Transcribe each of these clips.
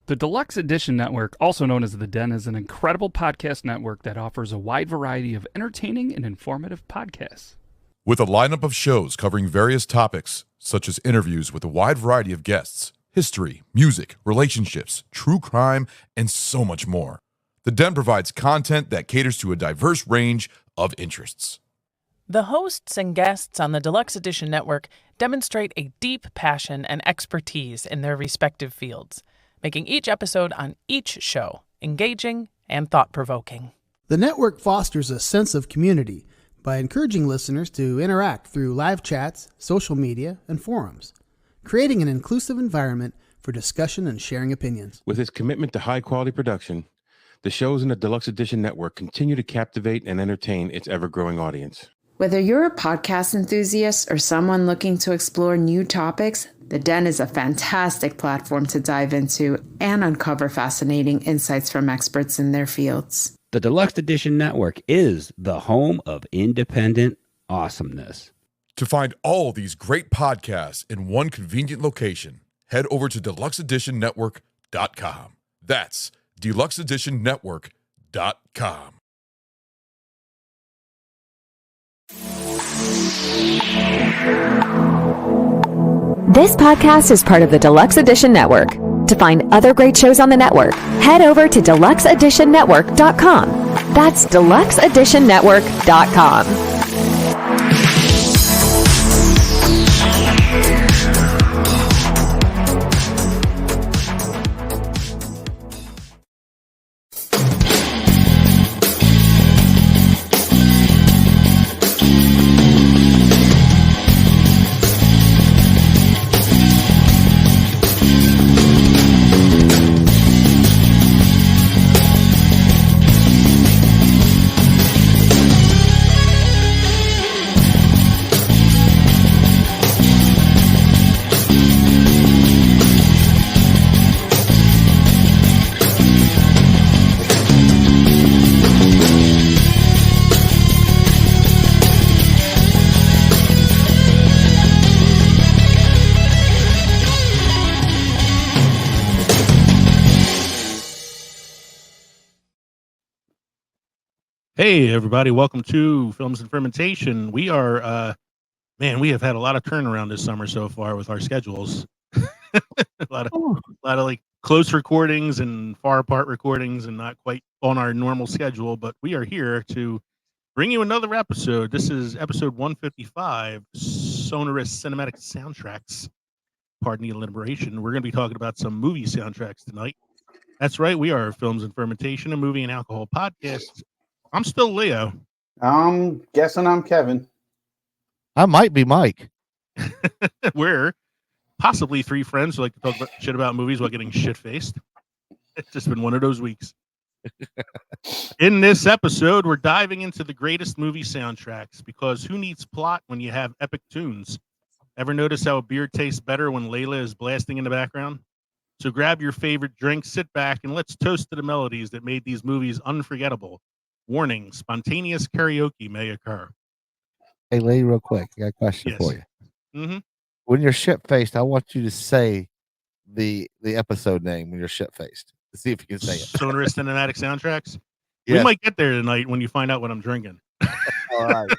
The Deluxe Edition Network, also known as The Den, is an incredible podcast network that offers a wide variety of entertaining and informative podcasts. With a lineup of shows covering various topics, such as interviews with a wide variety of guests, history, music, relationships, true crime, and so much more. The Den provides content that caters to a diverse range of interests. The hosts and guests on the Deluxe Edition Network demonstrate a deep passion and expertise in their respective fields, making each episode on each show engaging and thought-provoking. The network fosters a sense of community by encouraging listeners to interact through live chats, social media, and forums, creating an inclusive environment for discussion and sharing opinions. With its commitment to high-quality production, the shows in the Deluxe Edition Network continue to captivate and entertain its ever-growing audience. Whether you're a podcast enthusiast or someone looking to explore new topics, The Den is a fantastic platform to dive into and uncover fascinating insights from experts in their fields. The Deluxe Edition Network is the home of independent awesomeness. To find all these great podcasts in one convenient location, head over to deluxeeditionnetwork.com. That's deluxeeditionnetwork.com. This podcast is part of the Deluxe Edition Network. To find other great shows on the network, head over to deluxeeditionnetwork.com. That's deluxeeditionnetwork.com. Hey, everybody. Welcome to Films and Fermentation. We are, we have had a lot of turnaround this summer so far with our schedules. a lot of like close recordings and far apart recordings and not quite on our normal schedule, but we are here to bring you another episode. This is episode 155, Sonorous Cinematic Soundtracks. Pardon the alliteration. We're going to be talking about some movie soundtracks tonight. That's right. We are Films and Fermentation, a movie and alcohol podcast. I'm still Leo. I'm guessing I'm Kevin. I might be Mike. We're possibly three friends who like to talk about shit about movies while getting shit-faced. It's just been one of those weeks. In this episode, we're diving into the greatest movie soundtracks because who needs plot when you have epic tunes? Ever notice how a beer tastes better when Layla is blasting in the background? So grab your favorite drink, sit back, and let's toast to the melodies that made these movies unforgettable. Warning, spontaneous karaoke may occur. Hey, Lee, real quick, I got a question for you. Mm-hmm. When you're shit-faced, I want you to say the episode name when you're shit-faced. To see if you can say it. Sonorous Cinematic Soundtracks? Yes. We might get there tonight when you find out what I'm drinking. All right.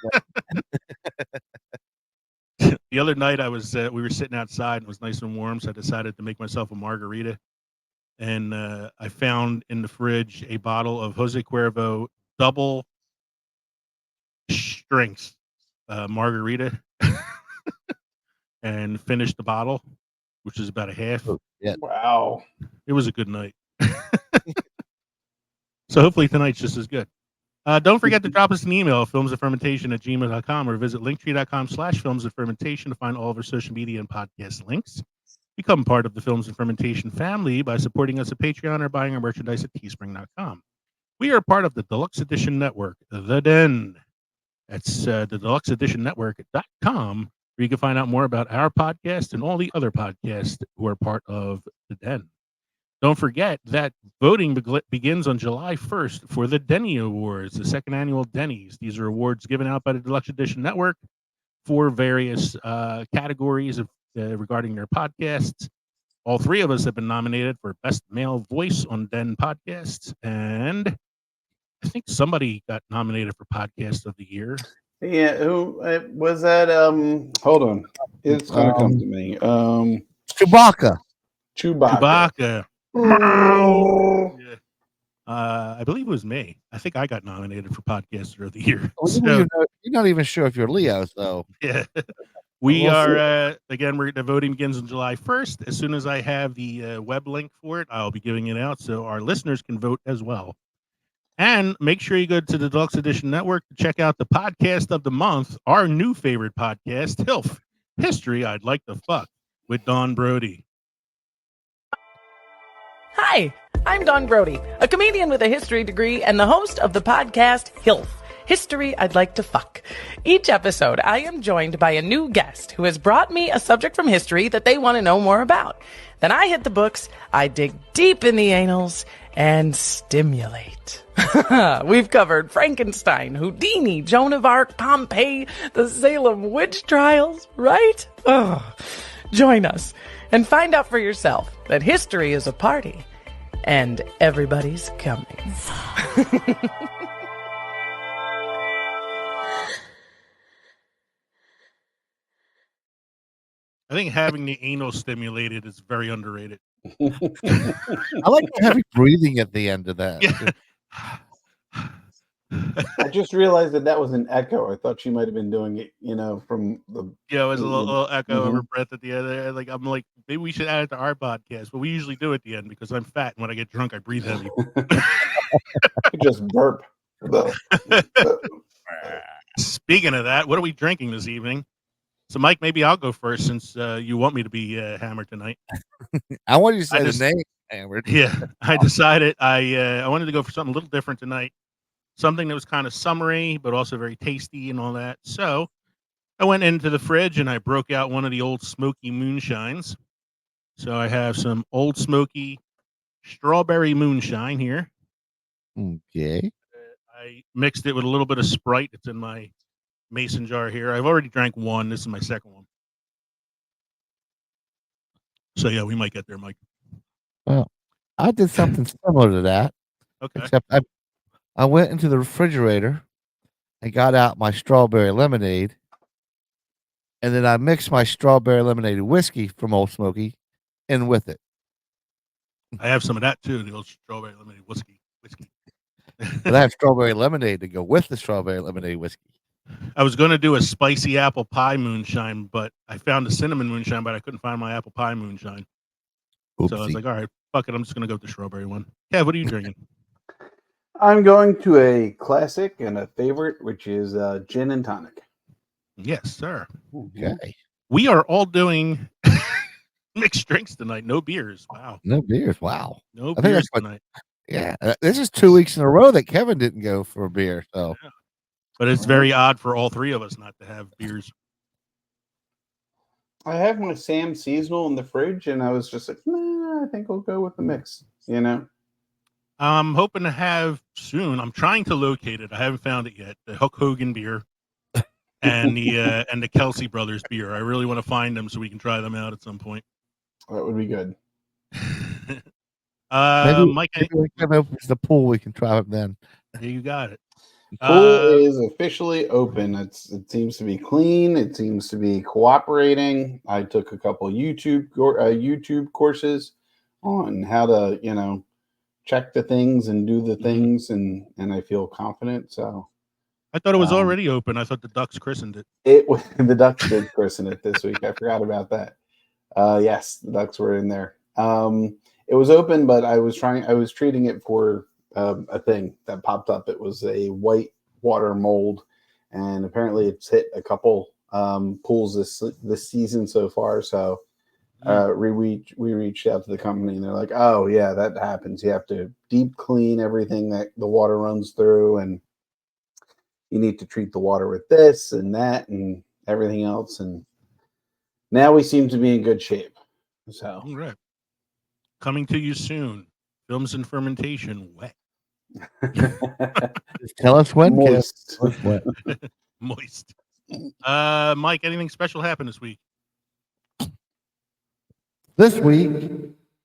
The other night, we were sitting outside and it was nice and warm, so I decided to make myself a margarita. And I found in the fridge a bottle of Jose Cuervo double strength margarita and finished the bottle, which is about a half. Oh, yeah. Wow. It was a good night. So hopefully tonight's just as good. Don't forget to drop us an email, filmsandfermentation@gmail.com, or visit linktree.com/filmsandfermentation to find all of our social media and podcast links. Become part of the Films and Fermentation family by supporting us at Patreon or buying our merchandise at teespring.com. We are part of the Deluxe Edition Network, The Den. That's the deluxeeditionnetwork.com, where you can find out more about our podcast and all the other podcasts who are part of The Den. Don't forget that voting begins on July 1st for the Denny Awards, the second annual Denny's. These are awards given out by the Deluxe Edition Network for various categories of regarding their podcasts. All three of us have been nominated for Best Male Voice on Den Podcasts, and I think somebody got nominated for Podcast of the Year. Yeah, who was that? Hold on, it's gonna come to me. Chewbacca. Chewbacca. Yeah. I believe it was me. I think I got nominated for Podcaster of the Year. You're not even sure if you're Leo, so yeah. We are again. The voting begins on July 1st. As soon as I have the web link for it, I'll be giving it out so our listeners can vote as well. And make sure you go to the Deluxe Edition Network to check out the podcast of the month, our new favorite podcast, HILF, History I'd Like to Fuck, with Dawn Brodey. Hi, I'm Dawn Brodey, a comedian with a history degree and the host of the podcast HILF, History I'd Like to Fuck. Each episode, I am joined by a new guest who has brought me a subject from history that they want to know more about. Then I hit the books, I dig deep in the annals, and stimulate. We've covered Frankenstein, Houdini, Joan of Arc, Pompeii, the Salem witch trials, right? Join us and find out for yourself that history is a party and everybody's coming. I think having the anal stimulated is very underrated. I like the heavy breathing at the end of that. Yeah. I just realized that was an echo. I thought she might have been doing it, from the. Yeah, it was a little echo of her breath at the end. Like I'm like, maybe we should add it to our podcast, but we usually do at the end because I'm fat and when I get drunk, I breathe heavy. Just burp. Speaking of that, what are we drinking this evening? So, Mike, maybe I'll go first since you want me to be hammered tonight. I want you to say the name, hammered. Yeah, I decided I wanted to go for something a little different tonight. Something that was kind of summery, but also very tasty and all that. So I went into the fridge and I broke out one of the old smoky moonshines. So I have some old smoky strawberry moonshine here. Okay. I mixed it with a little bit of Sprite. It's in my mason jar here. I've already drank one. This is my second one. So yeah, we might get there, Mike. Well, I did something similar to that. Okay. Except I went into the refrigerator and got out my strawberry lemonade, and then I mixed my strawberry lemonade whiskey from Old Smoky in with it. I have some of that too, the old strawberry lemonade whiskey. But I have strawberry lemonade to go with the strawberry lemonade whiskey. I was going to do a spicy apple pie moonshine, but I found the cinnamon moonshine, but I couldn't find my apple pie moonshine. Oopsie. So I was like, all right, fuck it. I'm just going to go with the strawberry one. Kev, what are you drinking? I'm going to a classic and a favorite, which is gin and tonic. Yes, sir. Okay. We are all doing mixed drinks tonight. No beers. Wow. No beers. Wow. No beers tonight. Yeah. This is 2 weeks in a row that Kevin didn't go for a beer. So, yeah. But it's very odd for all three of us not to have beers. I have my Sam Seasonal in the fridge, and I was just like, nah, I think I'll go with the mix, I'm hoping to have soon. I'm trying to locate it. I haven't found it yet. The Hulk Hogan beer and the Kelsey Brothers beer. I really want to find them so we can try them out at some point. That would be good. Mike, maybe when Kevin opens the pool, we can try it then. Yeah, you got it. Pool is officially open. It seems to be clean. It seems to be cooperating. I took a couple YouTube courses on how to, check the things and do the things, and I feel confident. So I thought it was already open. I thought the Ducks christened it. The Ducks did christen it this week. I forgot about that. Yes, the Ducks were in there. It was open, but I was treating it for a thing that popped up. It was a white water mold, and apparently it's hit a couple pools this season so far. So we reached out to the company, and they're like, "Oh yeah, that happens. You have to deep clean everything that the water runs through, and you need to treat the water with this and that and everything else." And now we seem to be in good shape. So, all right. Coming to you soon. Films and Fermentation wet. Just tell us when. Moist. Moist. Mike, anything special happened this week? This week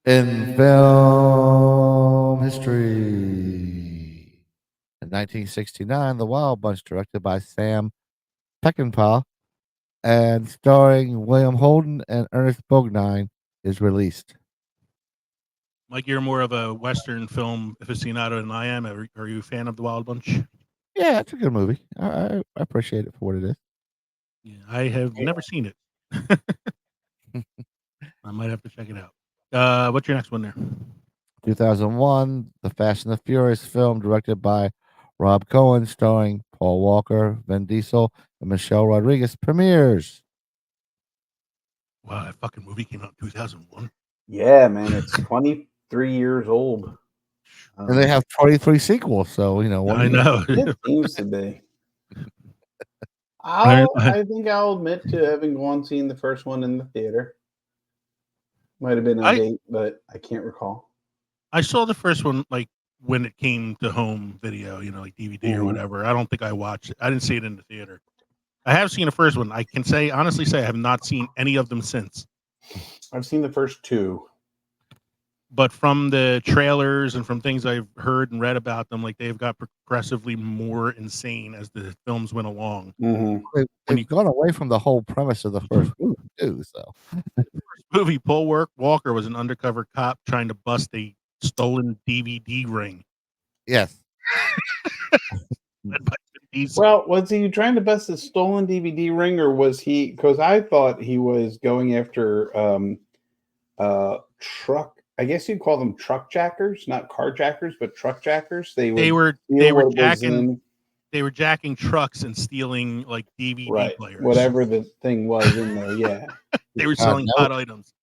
in film history. In 1969, The Wild Bunch, directed by Sam Peckinpah and starring William Holden and Ernest Borgnine, is released. Mike, you're more of a Western film aficionado than I am. Are you a fan of The Wild Bunch? Yeah, it's a good movie. I appreciate it for what it is. Yeah, I have never seen it. I might have to check it out. What's your next one there? 2001, The Fast and the Furious film, directed by Rob Cohen, starring Paul Walker, Vin Diesel, and Michelle Rodriguez, premieres. Wow, that fucking movie came out in 2001. Yeah, man, it's 23 years old. And they have 23 sequels, so, you know. I know. It seems to be. I think I'll admit to having seen the first one in the theater. Might have been a date, but I can't recall. I saw the first one like when it came to home video, you know, like DVD or whatever. I don't think I watched it. I didn't see it in the theater. I have seen the first one. I can honestly say I have not seen any of them since. I've seen the first two. But from the trailers and from things I've heard and read about them, like they've got progressively more insane as the films went along. They've gone away from the whole premise of the first movie, too. So, the first movie, Paul Walker was an undercover cop trying to bust a stolen DVD ring. Yes. Well, was he trying to bust a stolen DVD ring, or was he? Because I thought he was going after truck. I guess you'd call them truck jackers, not carjackers, but truck jackers. They were jacking trucks and stealing like DVD players, whatever the thing was in there. Yeah, they were selling hot items.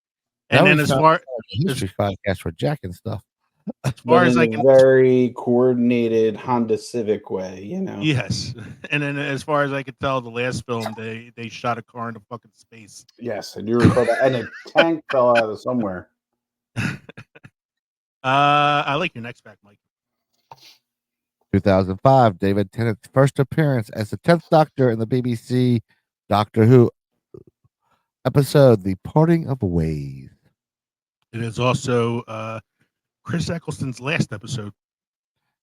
And then as far history podcast for jacking stuff, as far as I can, very coordinated Honda Civic way, you know. Yes, and then as far as I could tell, the last film they shot a car into fucking space. Yes, I do recall that, and a tank fell out of somewhere. I like your next fact, Mike. 2005, David Tennant's first appearance as the 10th Doctor in the BBC Doctor Who episode, The Parting of Ways. It is also Chris Eccleston's last episode.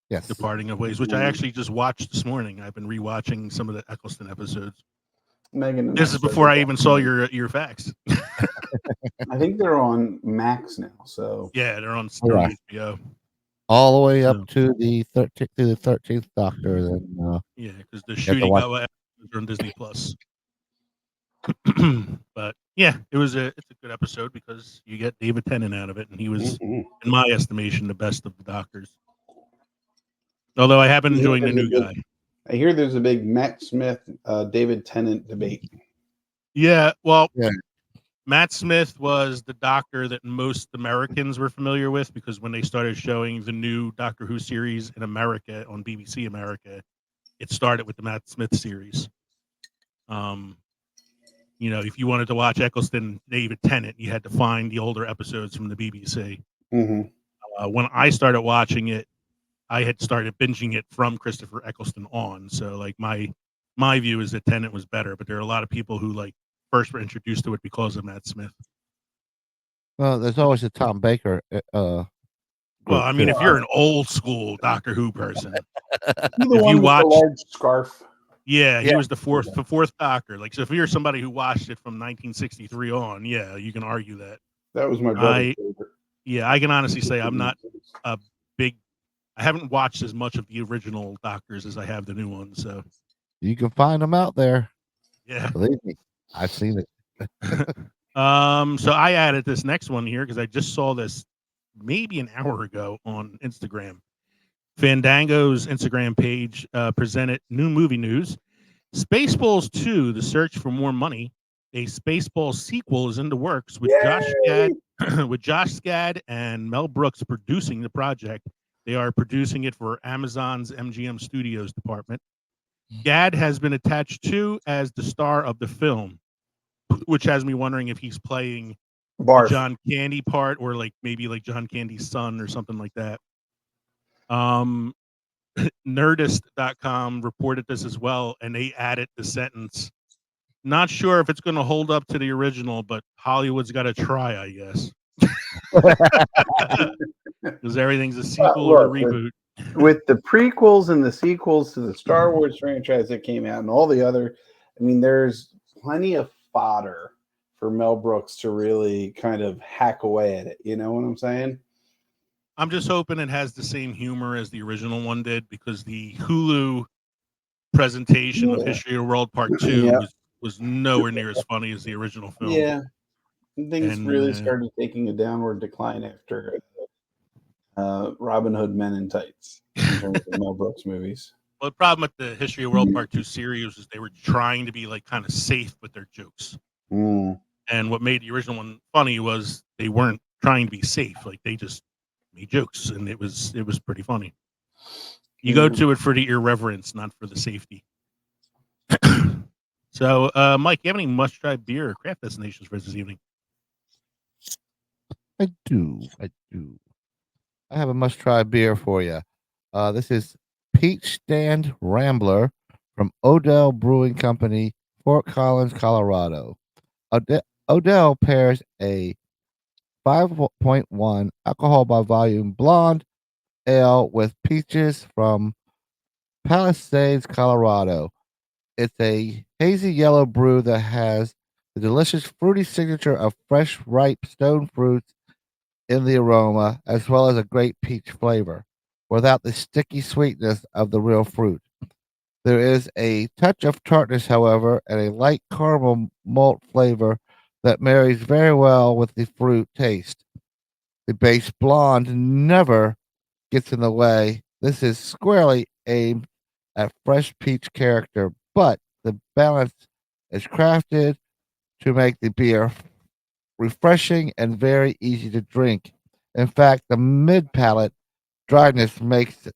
Yes, The Parting of Ways, which I actually just watched this morning. I've been rewatching some of the Eccleston episodes. Megan, this is before I even saw your facts. I think they're on Max now. So yeah, they're on HBO. All the way up to the 13th Doctor. Then yeah, because the shooting was on Disney Plus. But yeah, it's a good episode because you get David Tennant out of it, and he was, in my estimation, the best of the Doctors. Although I have been enjoying the new guy. I hear there's a big Matt Smith, David Tennant debate. Yeah, well, Matt Smith was the Doctor that most Americans were familiar with because when they started showing the new Doctor Who series in America on BBC America, it started with the Matt Smith series. You know, if you wanted to watch Eccleston, David Tennant, you had to find the older episodes from the BBC. When I started watching it, I had started binging it from Christopher Eccleston on. So, like, my view is that Tennant was better, but there are a lot of people who, like, first were introduced to it because of Matt Smith. Well, there's always a Tom Baker. Well, I mean, if you're an old school Doctor Who person, if you watch the large scarf. Yeah, he was the fourth Doctor. Like, so if you're somebody who watched it from 1963 on, yeah, you can argue that. That was my brother's favorite. Yeah, I can honestly say I'm not a big. I haven't watched as much of the original Doctors as I have the new ones. So you can find them out there. Yeah, believe me, I've seen it. So I added this next one here because I just saw this maybe an hour ago on Instagram. Fandango's Instagram page presented new movie news. Spaceballs 2, The Search for More Money. A Spaceballs sequel is in the works with Josh Gad and Mel Brooks producing the project. They are producing it for Amazon's MGM Studios department. Gad has been attached to as the star of the film, which has me wondering if he's playing the John Candy part or like maybe like John Candy's son or something like that. Nerdist.com reported this as well, and they added the sentence, Not sure if it's going to hold up to the original, but Hollywood's got to try, I guess. Because everything's a sequel or a reboot. With the prequels and the sequels to the Star Wars franchise that came out and all the other, I mean, there's plenty of fodder for Mel Brooks to really kind of hack away at it. You know what I'm saying? I'm just hoping it has the same humor as the original one did, because the Hulu presentation of History of the World Part 2 was nowhere near as funny as the original film. Yeah. Things really started taking a downward decline after Robin Hood Men in Tights in terms of Mel Brooks movies. Well, the problem with the History of the World Part 2 series is they were trying to be like kind of safe with their jokes. Mm. And what made the original one funny was they weren't trying to be safe. Like, they just made jokes, and it was pretty funny. You go to it for the irreverence, not for the safety. So, Mike, you have any must-try beer or craft destinations for us this evening? I do. I have a must-try beer for you. This is Peach Stand Rambler from Odell Brewing Company, Fort Collins, Colorado. Odell pairs a 5.1 alcohol by volume blonde ale with peaches from Palisades, Colorado. It's a hazy yellow brew that has the delicious fruity signature of fresh, ripe stone fruits in the aroma, as well as a great peach flavor, without the sticky sweetness of the real fruit. There is a touch of tartness, however, and a light caramel malt flavor that marries very well with the fruit taste. The base blonde never gets in the way. This is squarely aimed at fresh peach character, but the balance is crafted to make the beer refreshing and very easy to drink. In fact, the mid-palate dryness makes it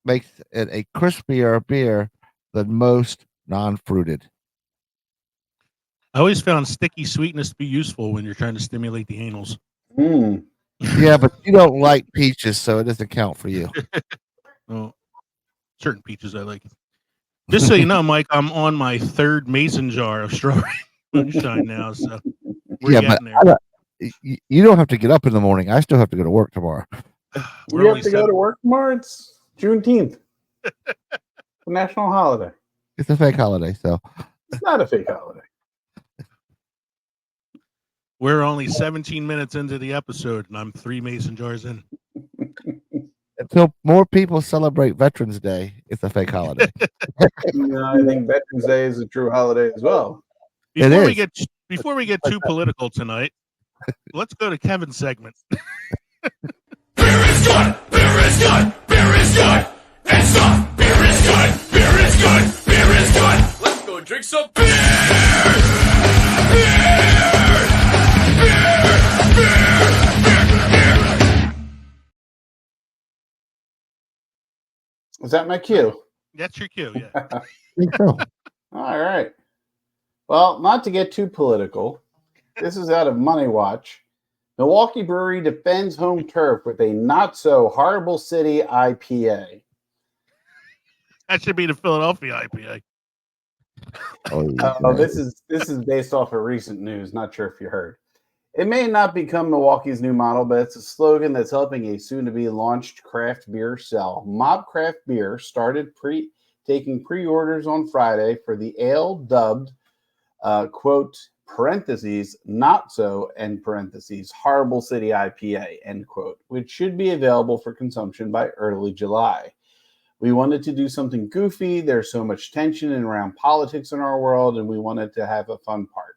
a crispier beer than most non-fruited. I always found sticky sweetness to be useful when you're trying to stimulate the anals. Mm. Yeah, but you don't like peaches, so it doesn't count for you. Well, certain peaches I like. Just so you know, Mike, I'm on my third mason jar of strawberry moonshine now, so we're getting there. You don't have to get up in the morning. I still have to go to work tomorrow. You have to go to work tomorrow? It's Juneteenth. A national holiday. It's a fake holiday, so. It's not a fake holiday. We're only 17 minutes into the episode, and I'm 3 mason jars in. Until more people celebrate Veterans Day, it's a fake holiday. No, I think Veterans Day is a true holiday as well. Before we get too political tonight, let's go to Kevin's segment. Beer is good. Beer is good. Beer is good. It's not. Beer is good. Beer is good. Beer is good. Let's go drink some beer. Is that my cue? That's your cue, yeah. All right. Well, not to get too political, this is out of Money Watch. Milwaukee Brewery defends home turf with a not-so-horrible city IPA. That should be the Philadelphia IPA. This is based off of recent news. Not sure if you heard. It may not become Milwaukee's new model, but it's a slogan that's helping a soon-to-be launched craft beer sell. Mob Craft Beer started taking pre-orders on Friday for the ale dubbed, quote, parentheses, not so, end parentheses, horrible city IPA, end quote, which should be available for consumption by early July. We wanted to do something goofy. There's so much tension around politics in our world, and we wanted to have a fun part.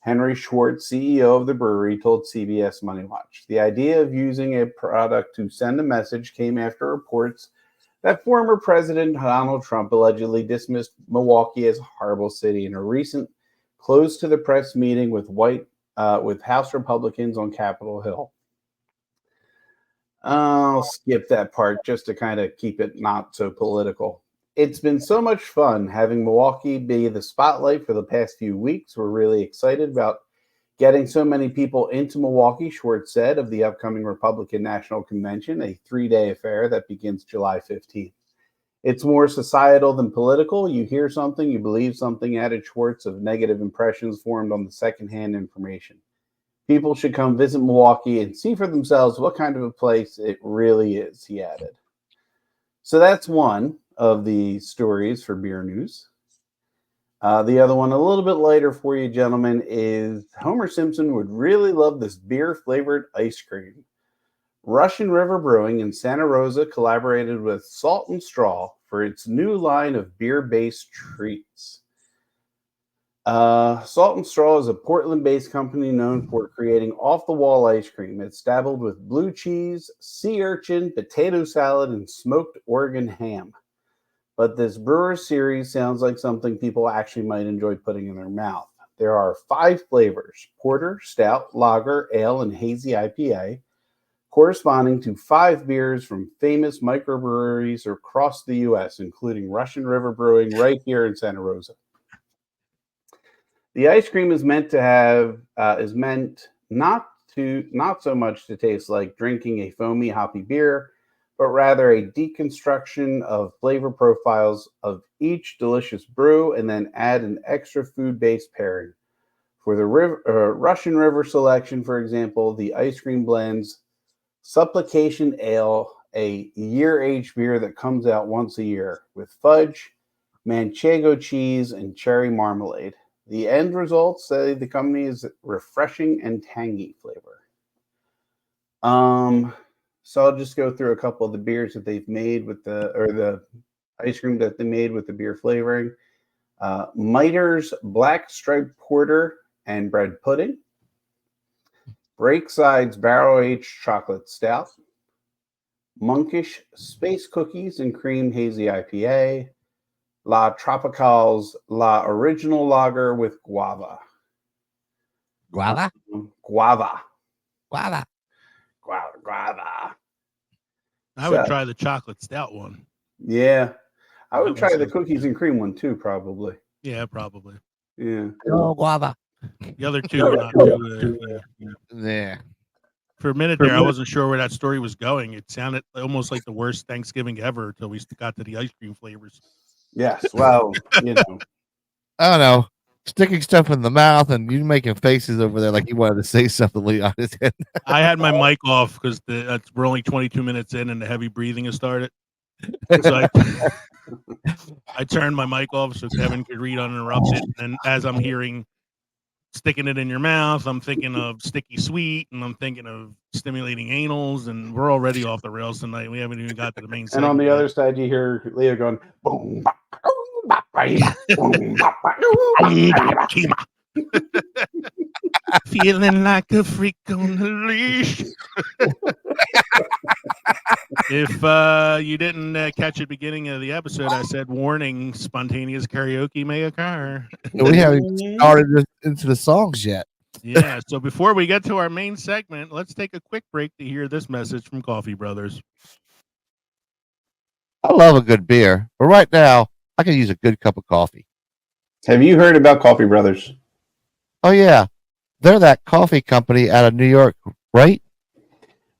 Henry Schwartz, CEO of the brewery, told CBS Money Watch. The idea of using a product to send a message came after reports that former President Donald Trump allegedly dismissed Milwaukee as a horrible city in a recent closed-to-the-press meeting with House Republicans on Capitol Hill. I'll skip that part just to kind of keep it not so political. It's been so much fun having Milwaukee be the spotlight for the past few weeks. We're really excited about getting so many people into Milwaukee, Schwartz said, of the upcoming Republican National Convention, a 3-day affair that begins July 15th. It's more societal than political. You hear something, you believe something, added Schwartz of negative impressions formed on the secondhand information. People should come visit Milwaukee and see for themselves what kind of a place it really is, he added. So that's one of the stories for beer news. The other one, a little bit later for you, gentlemen, is Homer Simpson would really love this beer-flavored ice cream. Russian River Brewing in Santa Rosa collaborated with Salt and Straw for its new line of beer-based treats. Salt and Straw is a Portland-based company known for creating off-the-wall ice cream. It's dabbled with blue cheese, sea urchin, potato salad, and smoked Oregon ham. But this brewer series sounds like something people actually might enjoy putting in their mouth. There are 5 flavors: porter, stout, lager, ale, and hazy IPA, corresponding to 5 beers from famous microbreweries across the U.S., including Russian River Brewing right here in Santa Rosa. The ice cream is meant not so much to taste like drinking a foamy, hoppy beer, but rather a deconstruction of flavor profiles of each delicious brew, and then add an extra food-based pairing. For the Russian River selection, for example, the ice cream blends Supplication Ale, a year-aged beer that comes out once a year, with fudge, manchego cheese, and cherry marmalade. The end results say the company is refreshing and tangy flavor. So I'll just go through a couple of the beers that they've made with the ice cream that they made with the beer flavoring. Miter's Black Striped Porter and Bread Pudding. Breakside's Barrel Aged Chocolate Stout. Monkish Space Cookies and Cream Hazy IPA. La Tropical's La Original Lager with Guava. Guava? Guava. Guava. Guava. I would try the chocolate stout one. Yeah. I would That try one the sounds cookies and cream one too, probably. Yeah, probably. Yeah. Oh, guava. The other two are not too. Yeah. For a minute there, I wasn't sure where that story was going. It sounded almost like the worst Thanksgiving ever until we got to the ice cream flavors. Yes. Well, you know. I don't know. Sticking stuff in the mouth and you making faces over there like you wanted to say something, Leon. I had my mic off because we're only 22 minutes in and the heavy breathing has started. So I turned my mic off so Kevin could read uninterrupted. And as I'm hearing sticking it in your mouth, I'm thinking of sticky sweet, and I'm thinking of stimulating anals, and we're already off the rails tonight. We haven't even got to the main And segment. on the other side, you hear Leo going, boom, bop, boom, bop, boom, bop, boom, bop. Feeling like a freak on the leash. If you didn't catch the beginning of the episode, I said, warning, spontaneous karaoke may occur. We haven't started into the songs yet. Yeah, so before we get to our main segment, let's take a quick break to hear this message from Coffee Brothers. I love a good beer, but right now, I could use a good cup of coffee. Have you heard about Coffee Brothers? Oh, yeah. They're that coffee company out of New York, right?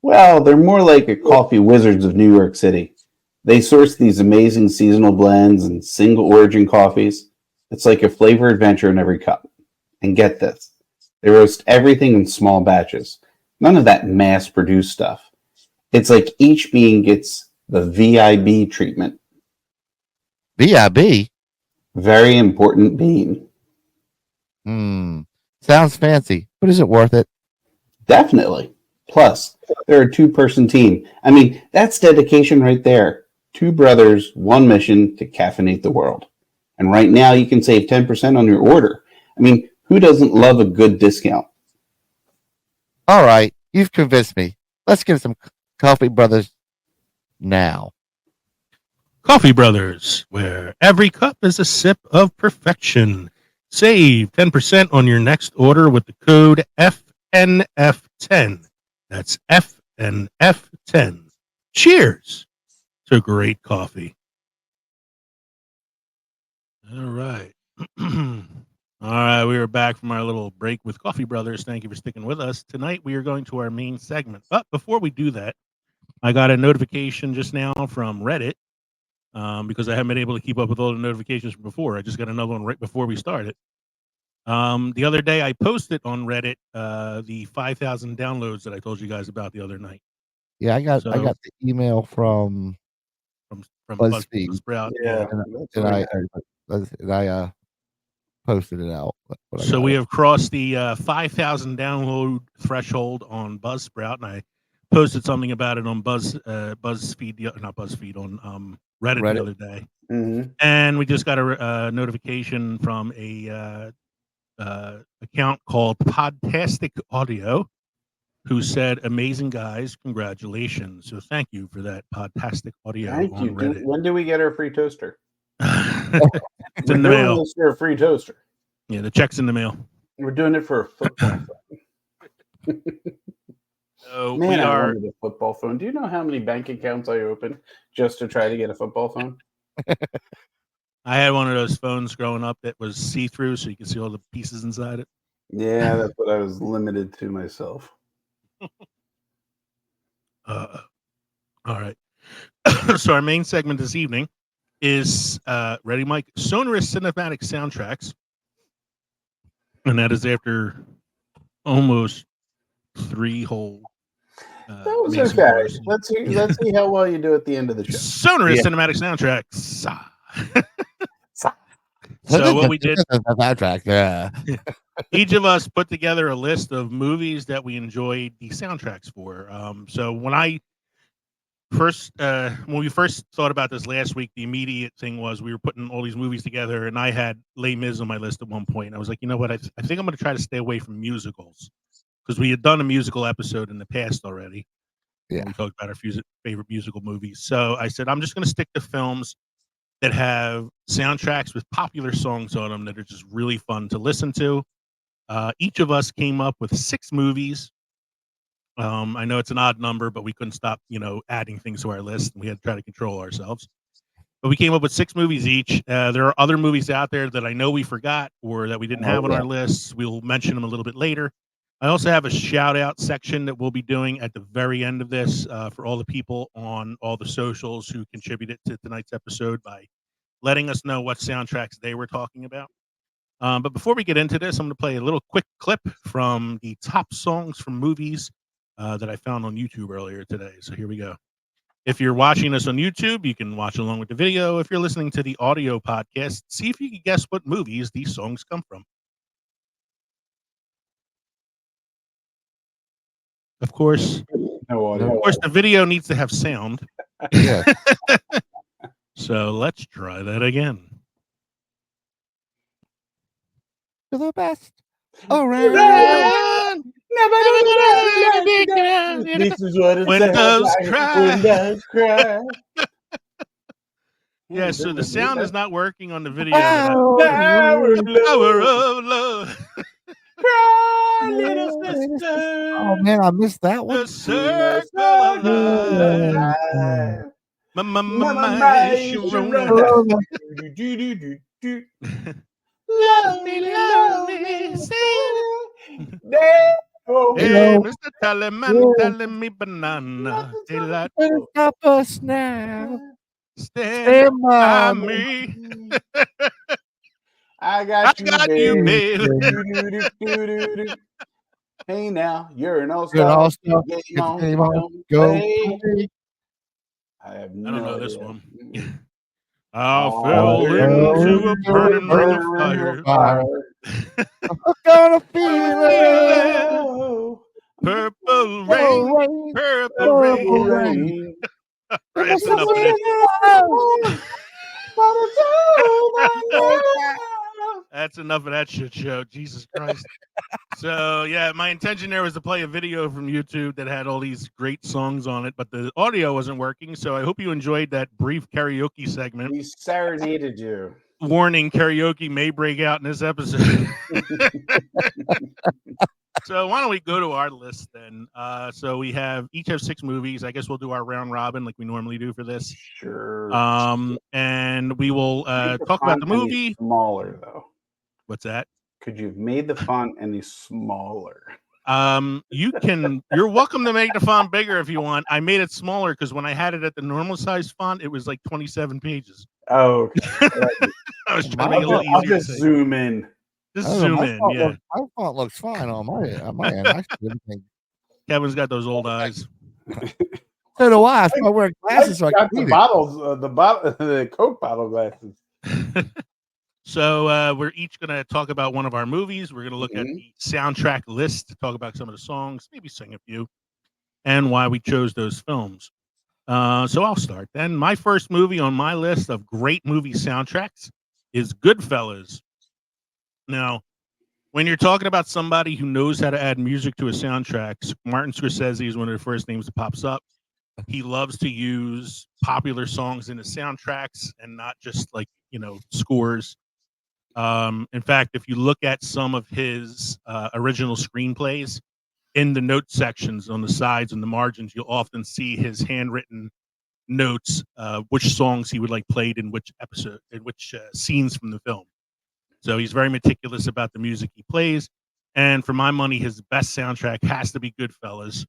Well, they're more like a coffee wizards of New York City. They source these amazing seasonal blends and single origin coffees. It's like a flavor adventure in every cup. And get this, they roast everything in small batches. None of that mass-produced stuff. It's like each bean gets the VIB treatment. VIB? Very important bean. Sounds fancy, but is it worth it? Definitely. Plus, they're a 2-person team. I mean, that's dedication right there. 2 brothers, 1 mission to caffeinate the world. And right now, you can save 10% on your order. I mean, who doesn't love a good discount? All right, you've convinced me. Let's get some Coffee Brothers now. Coffee Brothers, where every cup is a sip of perfection. Save 10% on your next order with the code FNF10. That's FNF10. Cheers to great coffee. All right. All right, we are back from our little break with Coffee Brothers. Thank you for sticking with us. Tonight, we are going to our main segment. But before we do that, I got a notification just now from Reddit. because I haven't been able to keep up with all the notifications from before. I just got another one right before we started. The other day I posted on Reddit the 5,000 downloads that I told you guys about the other night. Yeah, I got the email from BuzzFeed. Buzzsprout. Yeah, and I posted it out. So we have crossed the 5,000 download threshold on Buzzsprout, and I posted something about it on BuzzFeed, not BuzzFeed, on Reddit the other day. Mm-hmm. And we just got a notification from a account called Podtastic Audio, who said, "Amazing guys, congratulations." So thank you for that, Podtastic Audio. Thank you. Reddit. When do we get our free toaster? It's in the mail. This for a free toaster. Yeah, the check's in the mail. We're doing it for a football phone. So Man, we I are. wanted a football phone. Do you know how many bank accounts I opened just to try to get a football phone? I had one of those phones growing up that was see-through, so you can see all the pieces inside it. Yeah, that's what I was limited to myself. All right. So our main segment this evening is ready, Mike? Sonorous cinematic soundtracks, and that is after almost 3 whole. That was okay. Let's see how well you do at the end of the show. Sonorous cinematic soundtracks. So what we did, each of us put together a list of movies that we enjoyed the soundtracks for. So when we first thought about this last week, the immediate thing was we were putting all these movies together, and I had Les Mis on my list at one point. I was like, you know what? I think I'm going to try to stay away from musicals because we had done a musical episode in the past already. Yeah, we talked about our favorite musical movies. So I said, I'm just going to stick to films that have soundtracks with popular songs on them that are just really fun to listen to. Each of us came up with 6 movies. I know it's an odd number, but we couldn't stop, adding things to our list. We had to try to control ourselves. But we came up with 6 movies each. There are other movies out there that I know we forgot or that we didn't have on our lists. We'll mention them a little bit later. I also have a shout-out section that we'll be doing at the very end of this for all the people on all the socials who contributed to tonight's episode by letting us know what soundtracks they were talking about. But before we get into this, I'm going to play a little quick clip from the top songs from movies that I found on YouTube earlier today. So here we go. If you're watching us on YouTube, you can watch along with the video. If you're listening to the audio podcast, see if you can guess what movies these songs come from. Of course, the video needs to have sound. Yeah. So let's try that again. To the best around. This is what it When sounds doves like cry. when doves cry. Yeah, so the sound is not working on the video. Power of Power love. of love. Cry, little sister. Oh man, I missed that one. The circle of life. My Sharona. Lonely, Hey, Mr. Tallyman, telling me banana. Daylight. Stop us now. Stand by me. I got you, babe. babe. Hey now, you're an all-star. You're an all-star. Game Get the on, game on. don't Go play. play. I have I don't no know this idea. one. I fell into a burning ring of fire. I'm gonna feel it. Purple rain, purple rain. Right, that's enough of that. That's enough of that shit show. Jesus Christ. So, yeah, my intention there was to play a video from YouTube that had all these great songs on it, but the audio wasn't working. So I hope you enjoyed that brief karaoke segment. We serenaded you. Warning, karaoke may break out in this episode. So why don't we go to our list then? So we each have 6 movies. I guess we'll do our round robin like we normally do for this. Sure. And we will talk about the movie. Smaller though. What's that? Could you have made the font any smaller? You're welcome to make the font bigger if you want. I made it smaller because when I had it at the normal size font, it was like 27 pages. Oh, okay. I was trying to make it a little I'll easier. just zoom in. Just zoom in, yeah. My font looks fine on my end. I see everything. Kevin's got those old eyes. So do I. I wear glasses so I got can the read bottles, the Coke bottle glasses. So we're each going to talk about one of our movies. We're going to look at the soundtrack list, talk about some of the songs, maybe sing a few, and why we chose those films. So I'll start then. My first movie on my list of great movie soundtracks is Goodfellas. Now, when you're talking about somebody who knows how to add music to a soundtrack, Martin Scorsese is one of the first names that pops up. He loves to use popular songs in the soundtracks and not just like, scores. In fact, if you look at some of his original screenplays, in the note sections on the sides and the margins, you'll often see his handwritten notes, which songs he would like played in which episode, in which scenes from the film. So he's very meticulous about the music he plays. And for my money, his best soundtrack has to be Goodfellas.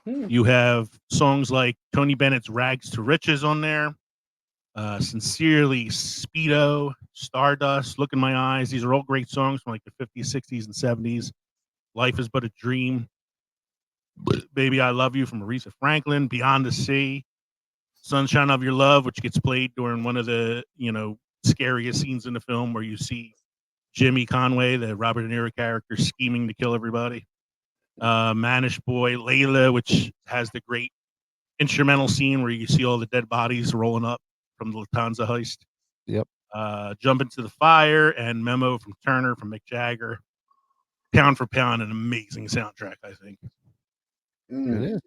You have songs like Tony Bennett's Rags to Riches on there. Sincerely, Speedo, Stardust, Look in My Eyes. These are all great songs from like the 50s, 60s, and 70s. Life is But a Dream. Baby, I Love You from Aretha Franklin. Beyond the Sea. Sunshine of Your Love, which gets played during one of the, scariest scenes in the film where you see Jimmy Conway, the Robert De Niro character, scheming to kill everybody. Manish Boy, Layla, which has the great instrumental scene where you see all the dead bodies rolling up from the Lufthansa heist. Yep. Jump Into the Fire and Memo from Turner from Mick Jagger. Pound for pound, an amazing soundtrack, I think. It is.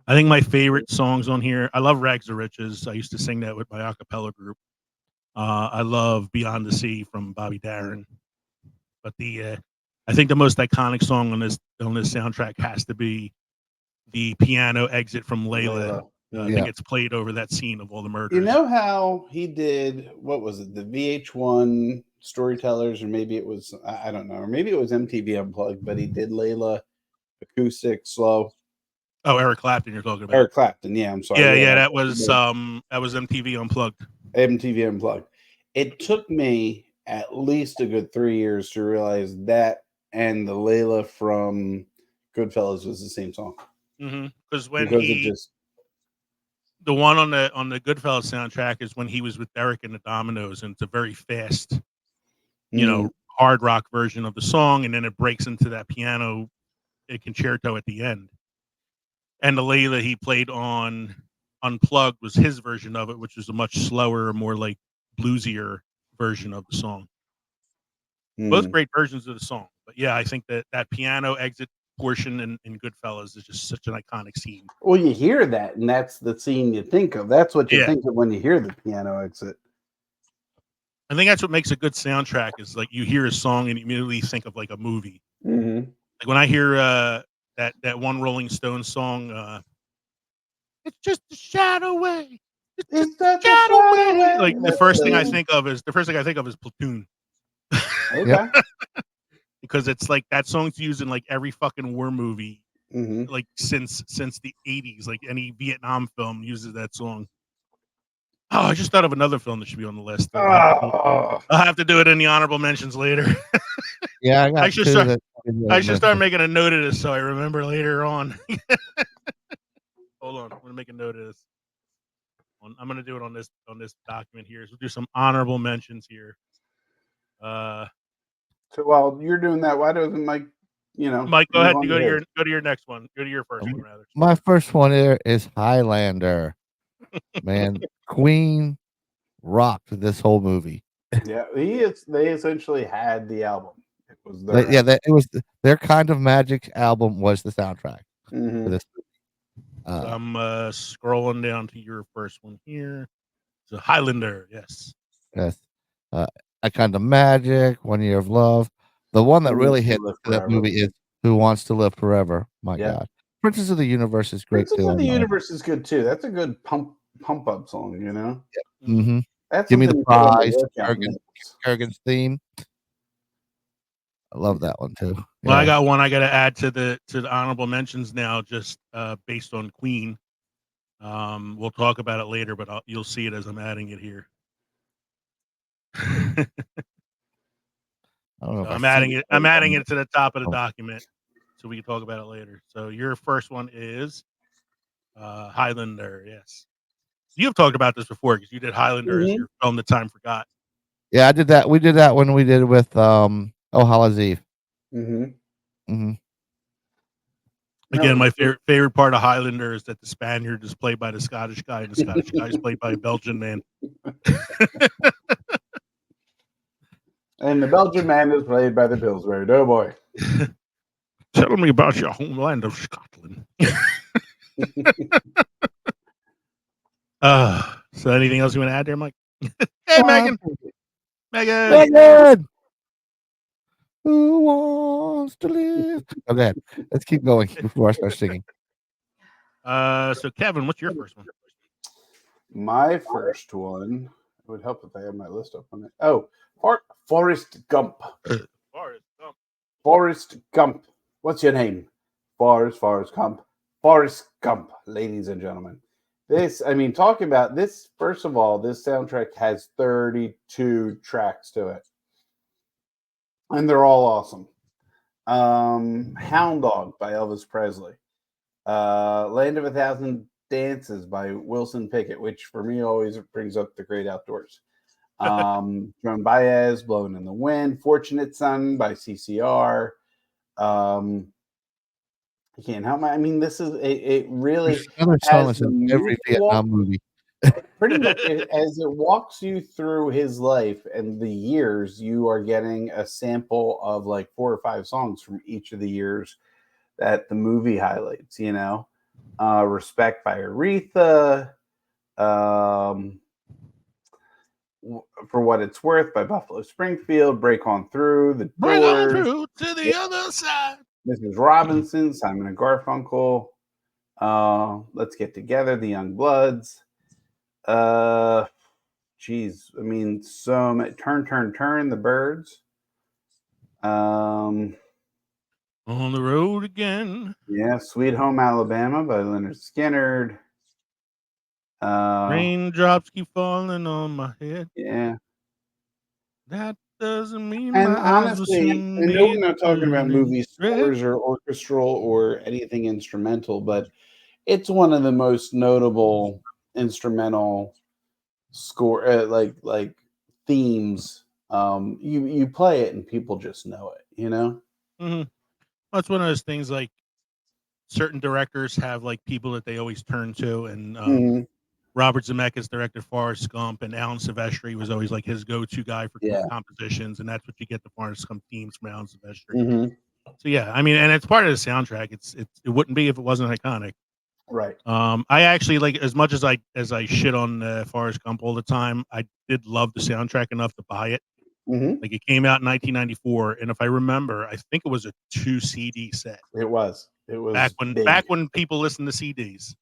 I think my favorite songs on here, I love Rags to Riches. I used to sing that with my a cappella group. I love Beyond the Sea from Bobby Darin. But I think the most iconic song on this soundtrack has to be the piano exit from Layla. I think it's played over that scene of all the murders. You know how he did, what was it, the VH1 Storytellers, or maybe it was, I don't know, or maybe it was MTV Unplugged, but he did Layla acoustic slow. Oh, Eric Clapton you're talking about. Eric Clapton, yeah, I'm sorry. Yeah, that was MTV Unplugged. MTV Unplugged. It took me at least a good 3 years to realize that and the Layla from Goodfellas was the same song. Because the one on the Goodfellas soundtrack is when he was with Derek and the Dominoes, and it's a very fast, hard rock version of the song, and then it breaks into that piano concerto at the end. And the Layla he played on Unplugged was his version of it, which was a much slower, more like bluesier version of the song. Both great versions of the song. But yeah, I think that piano exit portion in Goodfellas is just such an iconic scene. Well, you hear that, and that's the scene you think of. That's what you think of when you hear the piano exit. I think that's what makes a good soundtrack is like you hear a song and you immediately think of like a movie. Like when I hear that one Rolling Stones song, it's just a shadow away. It's just a shadow away. Like the first thing I think of is Platoon. Okay. Because it's like that song's used in like every fucking war movie, like since the 80s. Like any Vietnam film uses that song. Oh, I just thought of another film that should be on the list. I'll have to do it in the honorable mentions later. Yeah, I should start making a note of this so I remember later on. Hold on, I'm gonna make a note of this. I'm gonna do it on this document here. So we'll do some honorable mentions here. So while you're doing that, why doesn't Mike? Mike, go ahead. You go to your next one. Go to your first one, rather. My first one here is Highlander. Man, Queen rocked this whole movie. Yeah, they essentially had the album. It was their it was their Kind of Magic album was the soundtrack for this movie. So I'm scrolling down to your first one here. So Highlander, yes. A Kind of Magic, 1 Year of Love. The one that really hit that movie is Who Wants to Live Forever. My God. Princess of the Universe is great too. Princess of the Universe is good too. That's a good pump up song, Yeah. That's Give Me the Prize, Kurgan's theme. I love that one too. Well, I Yeah. got one I got to add to the honorable mentions now, just based on Queen. We'll talk about it later, but you'll see it as I'm adding it here. I don't know if I'm I adding see it. I'm adding it to the top of the document, so we can talk about it later. So your first one is Highlander. Yes, you've talked about this before because you did Highlander as your film that time forgot. Yeah, I did that. We did that when we did it with Oh Hallows Eve. Again, my favorite part of Highlander is that the Spaniard is played by the Scottish guy, and the Scottish guy is played by a Belgian man. And the Belgian man is played by the Pillsbury Doughboy. Tell me about your homeland of Scotland. So anything else you want to add there, Mike? Hey, Megan. Megan! Who wants to live? Okay, let's keep going before I start singing. So Kevin, what's your first one? My first one, it would help if I had my list up on it. Oh, Forrest Gump. Forrest Gump. What's your name? Forrest Gump. Forrest Gump, ladies and gentlemen. This, I mean, talking about this, first of all, this soundtrack has 32 tracks to it. And they're all awesome. Hound Dog by Elvis Presley. Land of a Thousand Dances by Wilson Pickett, which for me always brings up the great outdoors. Joan Baez, Blowing in the Wind. Fortunate Son by CCR. I can't help I mean, this is it really Another song as that's in every Vietnam movie. pretty much as it walks you through his life and the years, you are getting a sample of like 4 or 5 songs from each of the years that the movie highlights, you know. Respect by Aretha, For What It's Worth by Buffalo Springfield, Break On Through, The Break on Doors, through to the other side. Mrs. Robinson, Simon and Garfunkel, Let's Get Together, The Young Bloods. Geez, I mean, Turn, Turn, Turn, The Birds. On the road again. Yeah, Sweet Home Alabama by Leonard Skinner. Raindrops keep falling on my head. Yeah. That doesn't mean And my eyes will honestly, soon I know be we're not talking about turning movie red. scores or orchestral or anything instrumental, but it's one of the most notable instrumental score like themes. You play it and people just know it, you know. Mm-hmm. That's one of those things. Like certain directors have like people that they always turn to, and Robert Zemeckis directed Forrest Gump, and Alan Silvestri was always like his go-to guy for compositions, and that's what you get the Forrest Gump themes from Alan Silvestri. So yeah, I mean, and it's part of the soundtrack. It wouldn't be if it wasn't iconic. Right. I actually like, as much as I shit on Forrest Gump all the time, I did love the soundtrack enough to buy it. Like it came out in 1994, and if I remember, I think it was a 2 CD set. It was back big. when people listened to CDs.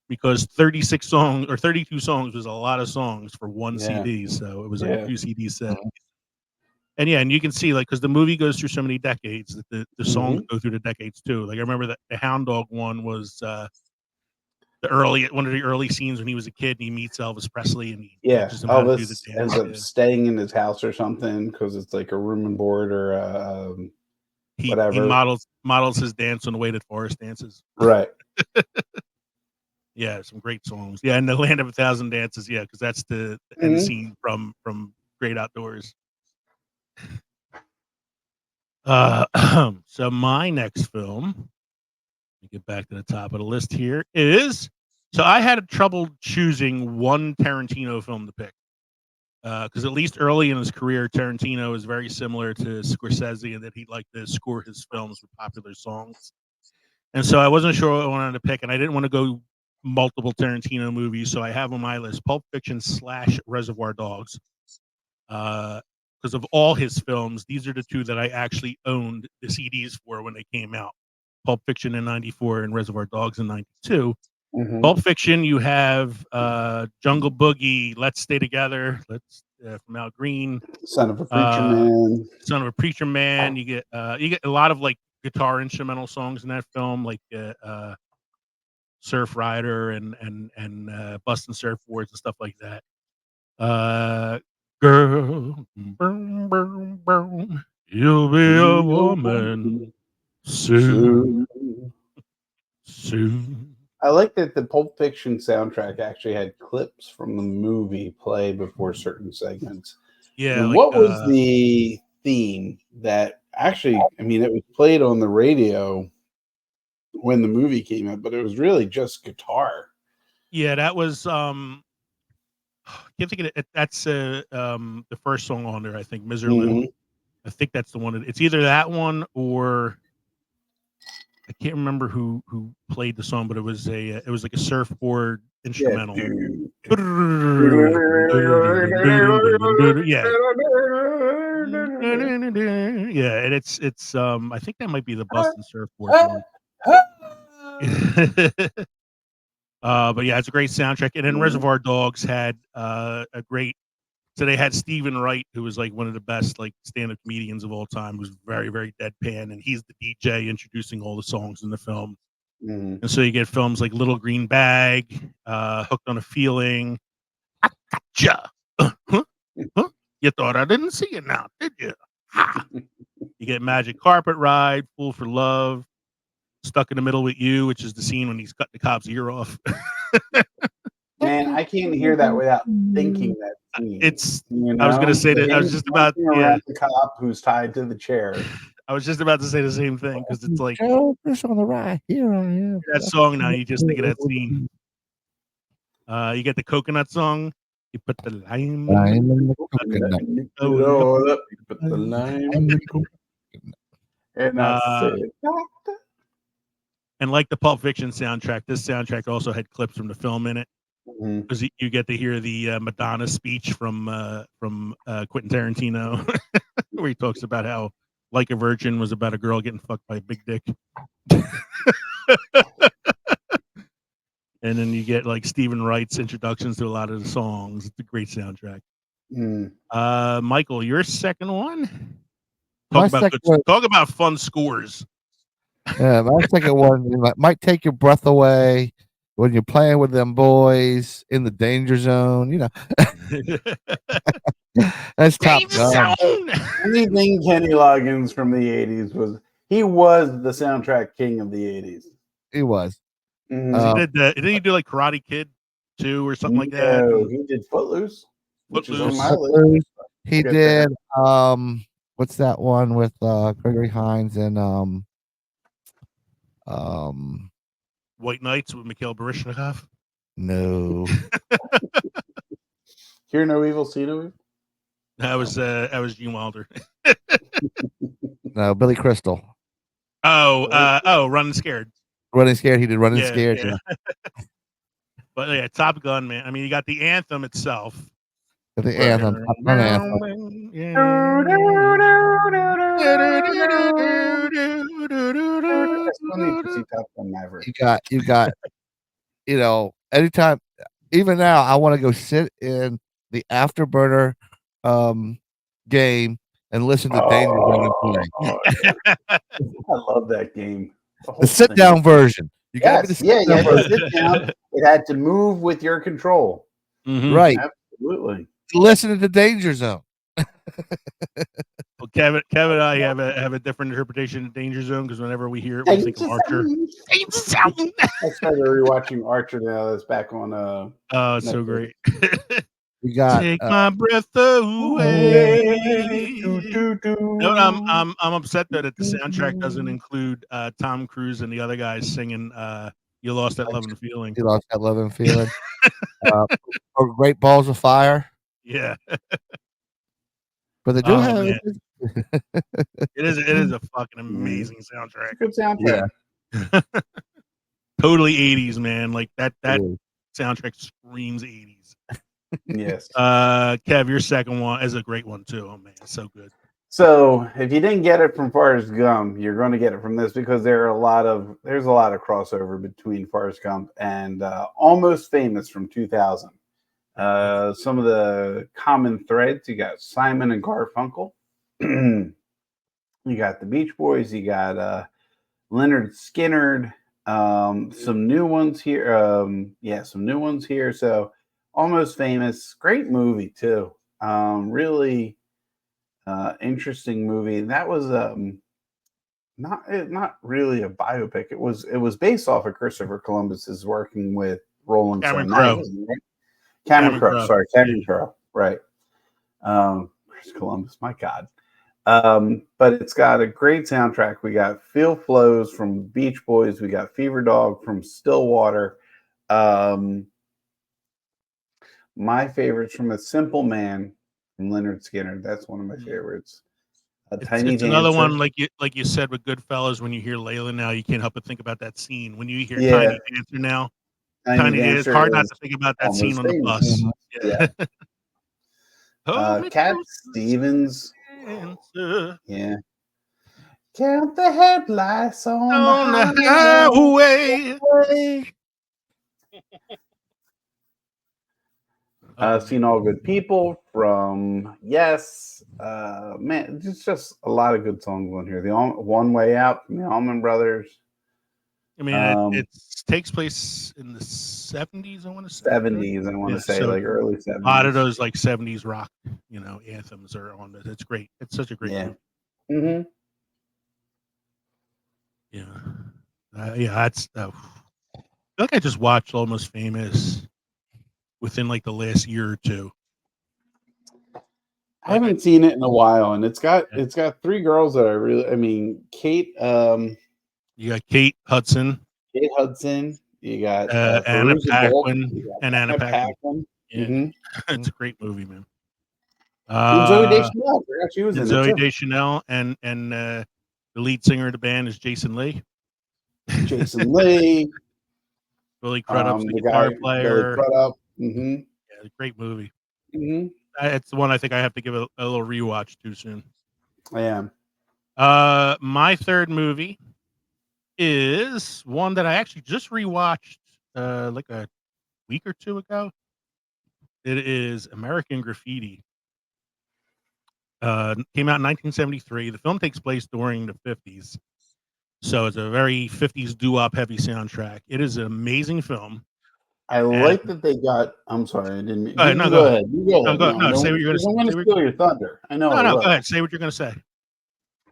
Because 36 songs or 32 songs was a lot of songs for one CD, so it was like a 2 CD set. And yeah, and you can see, like, because the movie goes through so many decades, that the songs go through the decades too. Like I remember that the Hound Dog one was one of the early scenes when he was a kid and he meets Elvis Presley and he teaches him how to do the Elvis dance. ends up staying in his house or something because it's like a room and board or whatever. He models his dance on the way that Forrest dances. Right. Yeah, some great songs. Yeah, and the Land of a Thousand Dances. Yeah, because that's the end scene from Great Outdoors. So my next film, let me get back to the top of the list here, is, so I had trouble choosing one Tarantino film to pick. Because at least early in his career, Tarantino is very similar to Scorsese in that he'd like to score his films with popular songs. And so I wasn't sure what I wanted to pick, and I didn't want to go multiple Tarantino movies, so I have on my list Pulp Fiction / Reservoir Dogs. Because of all his films, these are the 2 that I actually owned the CDs for when they came out. Pulp Fiction in 94 and Reservoir Dogs in 92. Pulp Fiction, you have Jungle Boogie, Let's Stay Together, from Al Green. Son of a Preacher Man. Son of a Preacher Man. You get a lot of like guitar instrumental songs in that film, like Surf Rider and Bustin' Surfboards and stuff like that. Girl, boom, boom, boom, you'll be a woman soon. Soon. I like that the Pulp Fiction soundtrack actually had clips from the movie play before certain segments. Yeah. What was the theme that actually, I mean, it was played on the radio when the movie came out, but it was really just guitar. Yeah, that was can't think of it. That's the first song on there, I think, Miserlin. Mhm. I think that's the one. It's either that one or I can't remember who played the song, but it was like a surfboard instrumental. Yeah. Yeah, and it's I think that might be the Bustin' Surfboard one. But yeah, it's a great soundtrack. And then Reservoir Dogs had a great. So they had Stephen Wright, who was like one of the best like stand-up comedians of all time, who's very, very deadpan, and he's the DJ introducing all the songs in the film. Mm-hmm. And so you get films like Little Green Bag, Hooked on a Feeling, I Gotcha. You thought I didn't see it now, did you? Ha! You get Magic Carpet Ride, Fool for Love, Stuck in the Middle with You, which is the scene when he's cutting the cop's ear off. Man, I can't hear that without thinking that scene. I was going to say that. I was just about the cop who's tied to the chair. I was just about to say the same thing because it's like This on the right. Here I am. that song now. You just think of that scene. You get the coconut song. You put the lime in the coconut. You put the lime in the coconut. And that's it. And like the Pulp Fiction soundtrack, this soundtrack also had clips from the film in it. Because you get to hear the Madonna speech from Quentin Tarantino, where he talks about how Like a Virgin was about a girl getting fucked by a big dick. And then you get like Stephen Wright's introductions to a lot of the songs. It's a great soundtrack. Michael, your second one? Talk about fun scores. Yeah, my second one might take your breath away when you're playing with them boys in the danger zone. You know, that's Top Gun. Anything Kenny Loggins from the 80s was the soundtrack king of the 80s. He was. Didn't he do like Karate Kid 2 or something like that? No, he did Footloose. Footloose. He did what's that one with Gregory Hines and White Knights with Mikhail Baryshnikov? No. Hear No Evil, See No Evil? That was Gene Wilder. No, Billy Crystal. Running Scared. Running Scared. He did Running Scared. Yeah. But yeah, Top Gun, man. I mean, you got the anthem itself. The anthem. Top Gun anthem. You got, anytime, even now, I want to go sit in the Afterburner game and listen to Danger Zone play. I love that game. The sit down version. You got to sit down. It had to move with your control. Right. Absolutely. Listening to Danger Zone. Well, Kevin and I have a different interpretation of Danger Zone because whenever we hear it, we think of Archer. I started rewatching Archer now. That's back on. Oh, it's so great. We got Take my breath away. I'm upset that the soundtrack doesn't include Tom Cruise and the other guys singing "You Lost That Love and Feeling." You lost that love and feeling. Great Balls of Fire. Yeah. But they do have it is a fucking amazing soundtrack. Good soundtrack. Yeah. Totally 80s, man. Like that soundtrack screams 80s. Yes. Kev, your second one is a great one too. Oh man, it's so good. So if you didn't get it from Forrest Gump, you're going to get it from this because there's a lot of crossover between Forrest Gump and Almost Famous from 2000. Some of the common threads, you got Simon and Garfunkel. You got the Beach Boys. You got Leonard Skinner. Some new ones here. Some new ones here. So Almost Famous. Great movie too. Really interesting movie. That was not really a biopic. It was based off of Christopher Columbus's working with Rolling Cameron Stone Crowe. magazine, right? Cameron Crowe. Sorry, Cameron Yeah. Crowe. Right. Chris Columbus. My God. But it's got a great soundtrack. We got Feel Flows from Beach Boys. We got Fever Dog from Stillwater. My favorites from A Simple Man from Leonard Skinner. That's one of my favorites. Tiny It's another Dancer. one like you said with Goodfellas. When you hear Layla now, you can't help but think about that scene. When you hear Yeah. Tiny Dancer now, Tiny Dancer, it's hard not to think about that scene on the bus. Yeah. Oh, Cat Stevens. Dancer. Yeah. Count the headlights on On the the highway. Seen All Good People from Yes. Man, it's just a lot of good songs on here. One Way Out from the Allman Brothers. I mean, it takes place in the 70s, I want to say. 70s, I want to say, so like early 70s. A lot of those like 70s rock, anthems are on it. It's great. It's such a great movie. Mm-hmm. Yeah. That's. I feel like I just watched Almost Famous within like the last year or two. I haven't seen it in a while, and it's got three girls that I really. I mean, Kate. You got Kate Hudson. Kate Hudson. You got Anna Veruza Paquin. Balk, And Anna Paquin. Yeah. Mm-hmm. It's a great movie, man. And Zooey Deschanel. I forgot she was in Zooey it too. Deschanel and the lead singer of the band is Jason Lee. Jason Lee. Billy Crudup's the guitar player. Mm-hmm. Yeah, great movie. Mm-hmm. It's the one I think I have to give a little rewatch too soon. I am. My third movie is one that I actually just rewatched like a week or two ago. It is American Graffiti. Came out in 1973. The film takes place during the 50s. So it's a very 50s doo-wop heavy soundtrack. It is an amazing film. I like that they got. I'm sorry, I didn't mean. Go ahead. Go ahead. You go ahead. No, say what you're going to say. I'm going to steal your thunder. I know. No, go ahead. Say what you're going to say.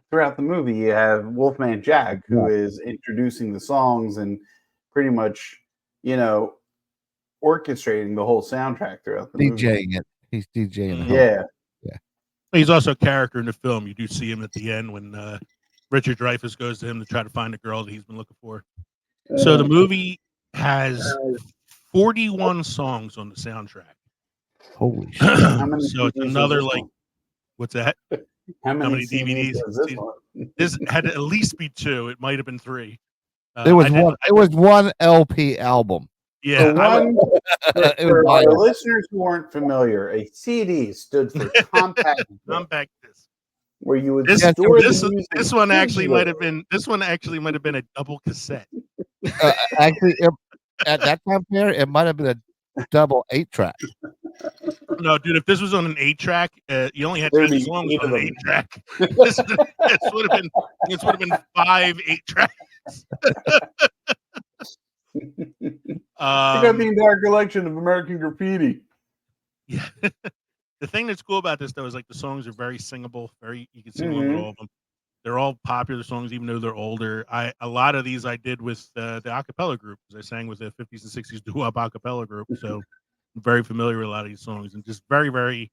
Throughout the movie, you have Wolfman Jack, who is introducing the songs and pretty much, orchestrating the whole soundtrack throughout the movie. DJing it. He's DJing it. Yeah. He's also a character in the film. You do see him at the end when Richard Dreyfuss goes to him to try to find a girl that he's been looking for. So the movie has 41 songs on the soundtrack. Holy shit. So it's another like, what's that? How many DVDs? This had to at least be 2. It might have been 3. It was one LP album. Yeah. For our listeners who aren't familiar, a CD stood for compact disc. Where you would store this one actually might have been a double cassette. Actually, at that time period, it might have been a double 8-track. No, dude, if this was on an 8-track, you only had 8 songs on an 8-track. This would have been 5 8-tracks. You got the entire collection of American Graffiti. Yeah. The thing that's cool about this though is like the songs are very singable. You can sing along with all of them. They're all popular songs, even though they're older. A lot of these I did with the acapella group because I sang with the 50s and 60s doo-wop acapella group. So I'm very familiar with a lot of these songs and just very, very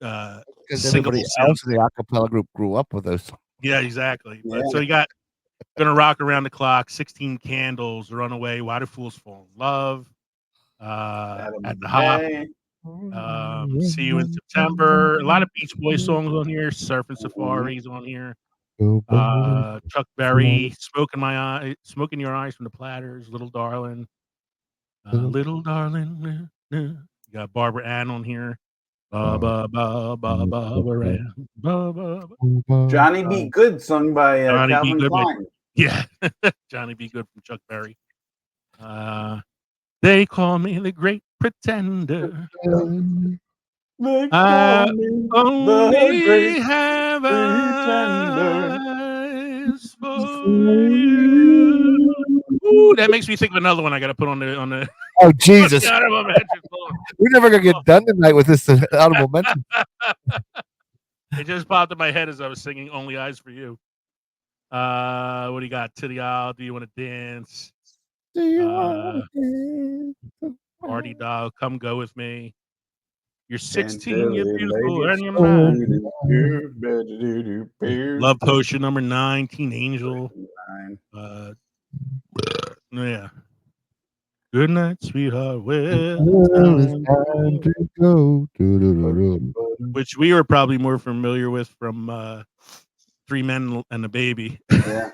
because everybody else in the acapella group grew up with those songs. Yeah, exactly. Yeah. So you got Gonna Rock Around the Clock, 16 Candles, Runaway, Why Do Fools Fall in Love, At the Hop, See You in September, a lot of Beach Boys songs on here, Surfing Safaris on here, Chuck Berry, Smoke in Your Eyes from the Platters, Little Darling, Little Darling, you got Barbara Ann on here, Barbara Ann, Johnny B. Good, sung by Calvin Klein. Yeah, Johnny B. Good from Chuck Berry. They call me the Great pretender. They I call me the only great have pretender. eyes for you. Ooh, that makes me think of another one I got to put on the Oh, Jesus. honorable mention. We're never going to get done tonight with this honorable mention. It just popped in my head as I was singing "Only Eyes for You." What do you got? To the aisle. Do you want to dance? Do you want to Party doll, come go with me. You're Dance 16, you're silly beautiful, ladies. and you're mine. Beer. Love Potion number 9, Teen Angel. Yeah. Good night, sweetheart. Well, Well, it's it's time time to to go. go. Which we were probably more familiar with from Three Men and a Baby. Yeah.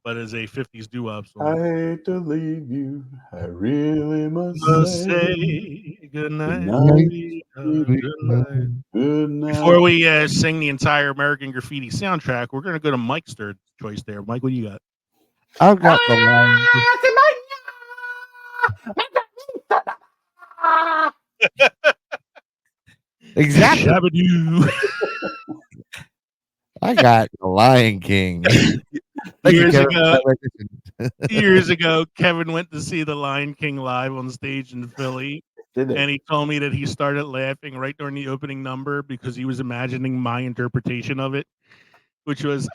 But as a 50s doo-wop I song. hate to leave you. I really must Say good night, night, sweetheart. Good night. good night. Before we sing the entire American Graffiti soundtrack, we're going to go to Mike's third choice there. Mike, what do you got? I've got the line. Exactly. Shabadoo. I got the Lion King. Years ago, Kevin went to see the Lion King live on stage in Philly. And he told me that he started laughing right during the opening number because he was imagining my interpretation of it, which was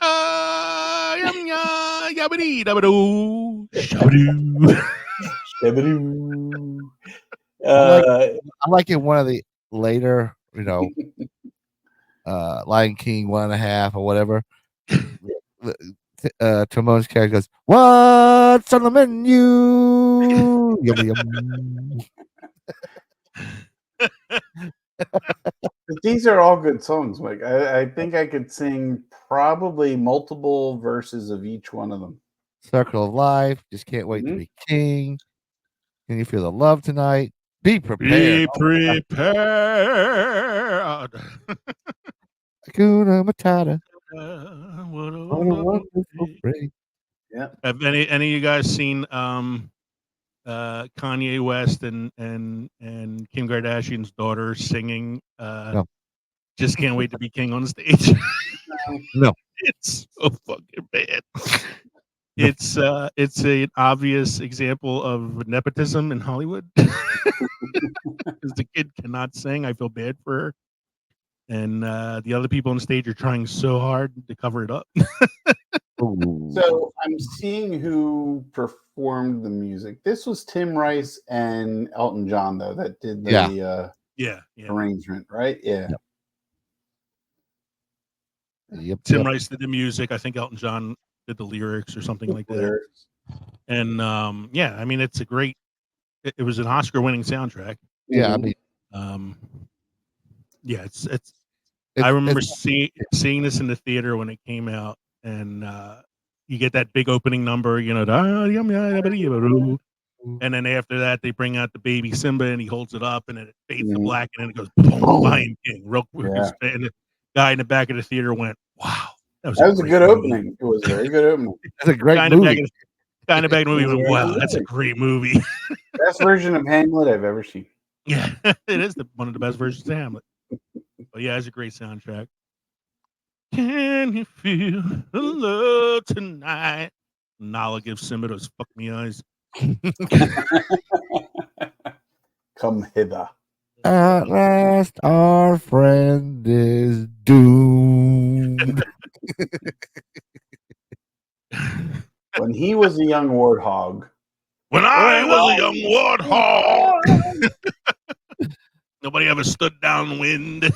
yabadee dabadoo shabadoo. Shabadoo. I'm like in one of the later, Lion King 1.5 or whatever. Timon's character goes, "What's on the menu?" Yum, yum. These are all good songs, Mike. I think I could sing probably multiple verses of each one of them. Circle of Life. Just can't wait to be king. Can you feel the love tonight? Be prepared. Be prepared. Hakuna Matata. What a wonderful phrase. Yeah. Have any of you guys seen Kanye West and Kim Kardashian's daughter singing No. Just Can't Wait to Be King on stage? No. It's so fucking bad. It's an obvious example of nepotism in Hollywood. Because the kid cannot sing. I feel bad for her. And the other people on stage are trying so hard to cover it up. So I'm seeing who performed the music. This was Tim Rice and Elton John, though, that did the arrangement, right? Yeah. Yep. Tim Rice did the music. I think Elton John did the lyrics or something like that. And I mean, it's a great. It was an Oscar-winning soundtrack. Yeah, I mean, it's. I remember seeing this in the theater when it came out, and you get that big opening number, and then after that they bring out the baby Simba and he holds it up, and then it fades to black, and then it goes boom, Lion King, real quick. Yeah. And the guy in the back of the theater went, "Wow, that was a good opening. It was a very good opening. It's a great movie. Guy in the back of the movie went, "Wow, that's a great movie." Best version of Hamlet I've ever seen. Yeah, it is one of the best versions of Hamlet. But yeah, it's a great soundtrack. Can you feel the love tonight? Nala gives Simba those fuck me eyes. Come hither. At last, our friend is doomed. When he was a young warthog. When I was a young warthog. Nobody ever stood downwind.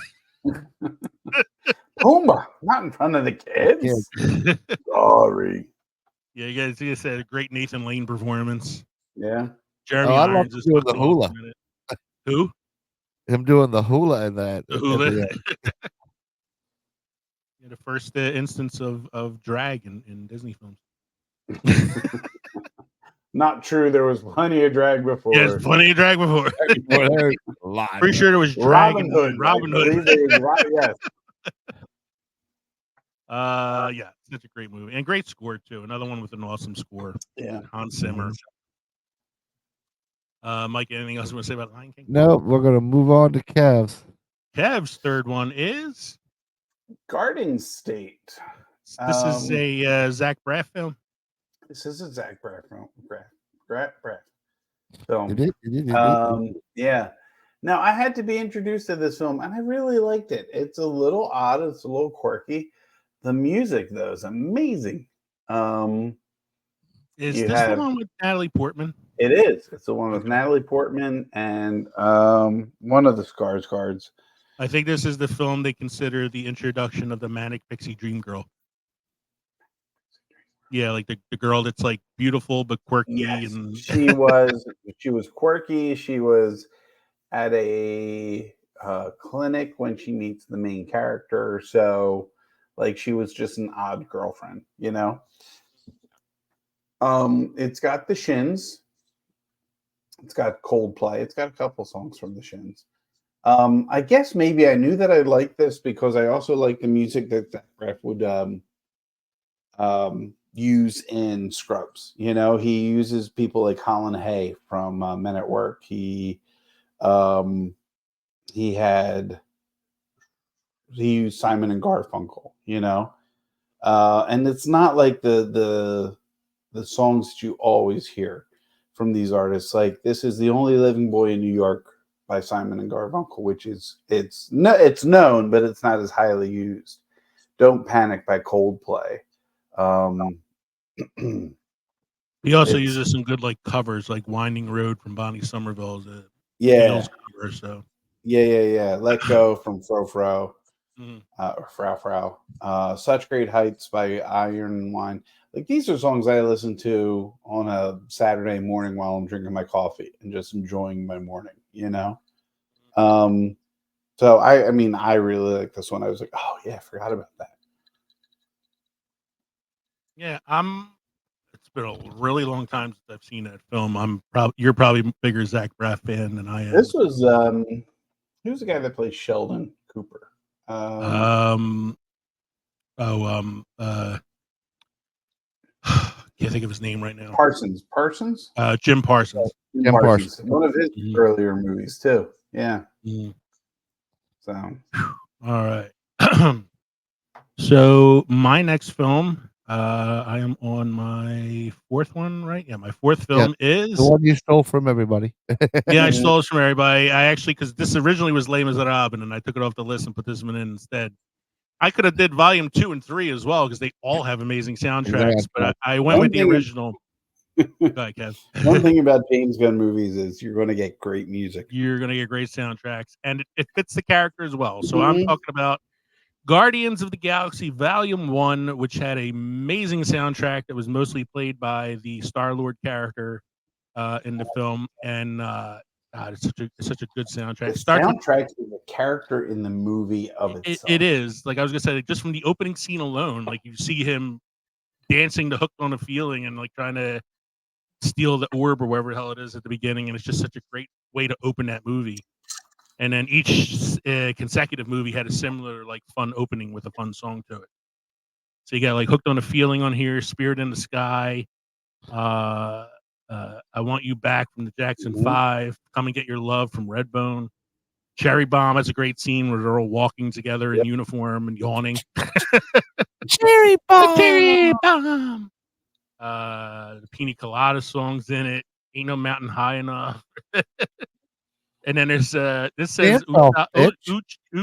Pumbaa, not in front of the kids. Sorry. Yeah, you guys had a great Nathan Lane performance. Yeah. Jeremy I love Irons is doing the hula. Who? I'm doing the hula in that. The hula. The first instance of drag in Disney films. Not true. There was plenty of drag before. Yes, plenty of drag before. Pretty sure there was drag in Robin Hood. Yes. Yeah, such a great movie and great score too. Another one with an awesome score. Yeah, Hans Zimmer. Mike, anything else you want to say about Lion King? No, we're gonna move on to Kev's. Kev's third one is Garden State. This is a Zach Braff film. This is a Zach Braff film. Film. Yeah. Now I had to be introduced to this film, and I really liked it. It's a little odd. It's a little quirky. The music, though, is amazing. Is this the one with Natalie Portman? It is. It's the one with Natalie Portman and one of the Skarsgårds. I think this is the film they consider the introduction of the Manic Pixie Dream Girl. Yeah, like the girl that's like beautiful but quirky. Yes, and she was quirky. She was at a clinic when she meets the main character. So, like, she was just an odd girlfriend, you know. It's got the Shins. It's got Coldplay. It's got a couple songs from the Shins. I guess maybe I knew that I liked this because I also like the music that Zach Braff would use in Scrubs. You know, he uses people like Colin Hay from Men at Work. He used Simon and Garfunkel, you know, and it's not like the songs that you always hear from these artists. Like, this is The Only Living Boy in New York by Simon and Garfunkel, which is it's known, but it's not as highly used. Don't Panic by Coldplay. he also uses some good like covers, like Winding Road from Bonnie Somerville's Beatles cover. So yeah. Let Go from Fro Fro. Mhm. Or Frau Frau. Such Great Heights by Iron and Wine. Like, these are songs I listen to on a Saturday morning while I'm drinking my coffee and just enjoying my morning, you know? So I mean, I really like this one. I was like, oh yeah, I forgot about that. Yeah, it's been a really long time since I've seen that film. You're probably a bigger Zach Braff fan than I am. This was who's the guy that plays Sheldon Cooper? Can't think of his name right now. Parsons. Jim Parsons. Jim Parsons. One of his earlier movies too. Yeah. So, all right. So my next film, I am on my fourth one, right? Yeah, my fourth film is the one you stole from everybody. Yeah, I stole it from everybody. I actually, because this originally was Les Miserables, and I took it off the list and put this one in instead. I could have did volume 2 and 3 as well, because they all have amazing soundtracks. But I went with the original. Go ahead, Kev. One thing about James Gunn movies is you're going to get great music. You're going to get great soundtracks, and it fits the character as well. So I'm talking about Guardians of the Galaxy Volume 1, which had an amazing soundtrack that was mostly played by the Star-Lord character in the film, and it's such a good soundtrack. The soundtrack is the character in the movie of itself. It is. Like I was gonna say, like, just from the opening scene alone, like you see him dancing to Hooked on a Feeling and like trying to steal the orb or wherever the hell it is at the beginning, and it's just such a great way to open that movie. And then each consecutive movie had a similar like fun opening with a fun song to it. So you got like Hooked on a Feeling on here, Spirit in the Sky, I Want You Back from the Jackson 5, Come and Get Your Love from Redbone, Cherry Bomb. That's a great scene where they're all walking together in uniform and yawning. Cherry Bomb. Cherry Bomb. The Pina Colada songs in it. Ain't No Mountain High Enough. And then there's this says Ooh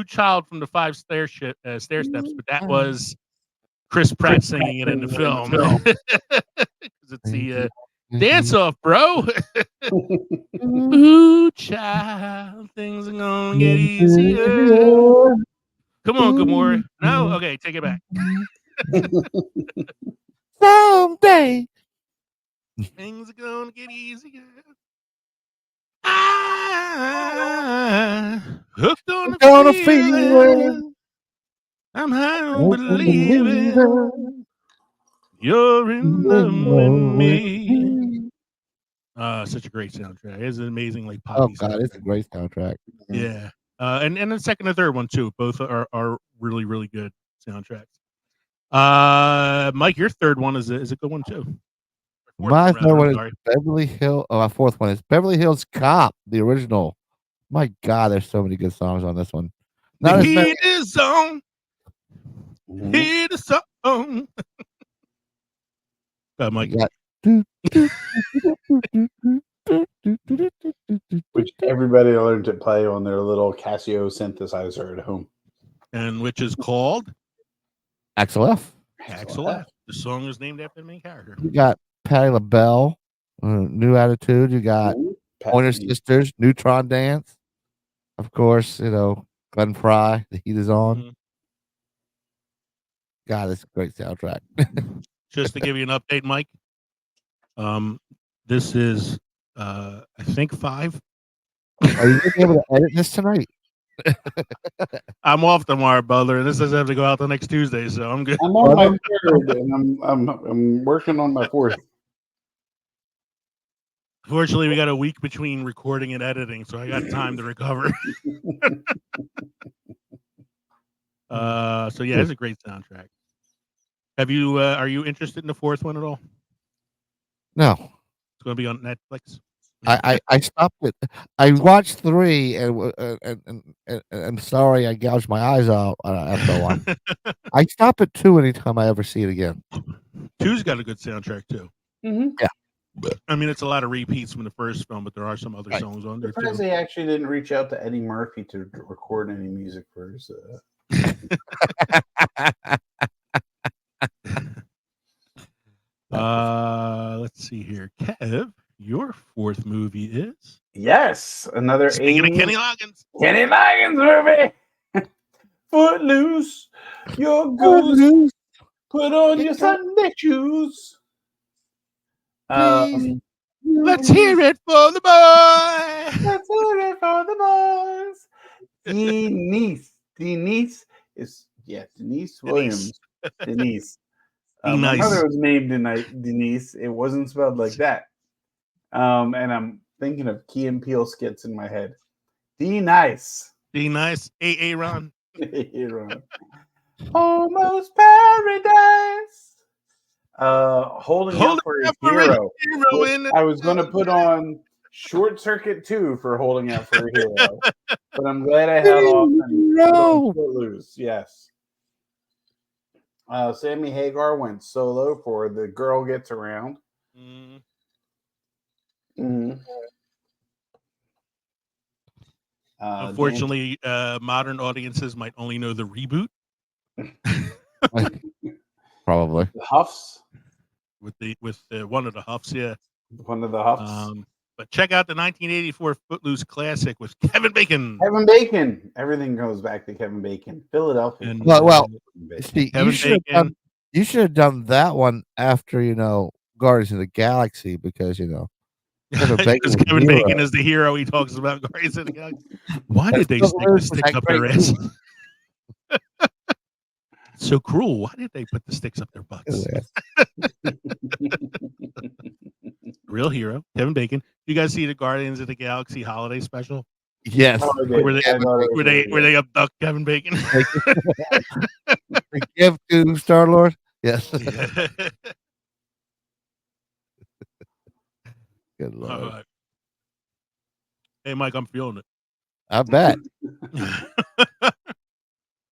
Child from the 5 Stair Steps, but that was Chris Pratt singing it in the film. Because it's the dance off, bro. Ooh, child, things are gonna get easier. Come on, Gamora. No? Okay, take it back. Someday things are gonna get easier. Hooked on a feeling. I'm high on believing you're in love with me. Such a great soundtrack. It's an amazing like poppy. Oh god, soundtrack. it's a great soundtrack. Yeah. And the second and third one too. Both are really, really good soundtracks. Mike, your third one is a good one too. My one, third one is sorry. Beverly Hills. Oh, my fourth one is Beverly Hills Cop, the original. My God, there's so many good songs on this one. Not The as many. heat is on. Heat is on. Mike. You got- Which everybody learned to play on their little Casio synthesizer at home. And which is called Axel F. Axel F. The song is named after the main character. You got Patti LaBelle, New Attitude. You got Pointer Sisters, Neutron Dance. Of course, Glenn Fry, The Heat Is On. Mm-hmm. God, it's a great soundtrack. Just to give you an update, Mike. This is, I think 5. Are you going to be able to edit this tonight? I'm off tomorrow, brother, and this doesn't have to go out the next Tuesday, so I'm good. I'm on my third, and I'm working on my fourth. Fortunately, we got a week between recording and editing, so I got time to recover. So yeah, it's a great soundtrack. Have you? Are you interested in the fourth one at all? No. It's going to be on Netflix. I stopped it. I watched 3, and I'm sorry I gouged my eyes out after a while. I stop at 2 anytime I ever see it again. 2's got a good soundtrack too. Mm-hmm. Yeah. I mean, it's a lot of repeats from the first film, but there are some other songs on there too. Surprised they actually didn't reach out to Eddie Murphy to record any music for his. Let's see here, Kev. Your fourth movie is Yes, another Speaking of 80s Kenny Loggins. Kenny Loggins movie. Footloose, your goose. Put on your Sunday shoes. Let's hear it for the boy. Let's hear it for the boys. Denise is Denise Williams. Denise. My Nice. mother was named Denise. It wasn't spelled like that. And I'm thinking of Key and Peele skits in my head. D-Nice. D-Nice. Aaron. Aaron. Almost paradise. Holding out for his hero. I was going to put on Short Circuit 2 for Holding Out for a Hero. But I'm glad I held off and Footloose. Yes. Sammy Hagar went solo for The Girl Gets Around. Unfortunately, modern audiences might only know the reboot. Probably. The Huffs. With one of the Huffs, yeah. One of the Huffs. But check out the 1984 Footloose classic with Kevin Bacon. Kevin Bacon. Everything goes back to Kevin Bacon. Philadelphia. And, well, see, Kevin Bacon. You should have done that one after Guardians of the Galaxy because Kevin Bacon is the hero. He talks about Guardians of the Galaxy. Why did they stick the sticks up their ass? So cruel. Why did they put the sticks up their butts? Real hero, Kevin Bacon. You guys see the Guardians of the Galaxy holiday special? Yes. Where they abduct Kevin Bacon? Give to Star-Lord? Yes. Good Lord. Hey, Mike, I'm feeling it. I bet.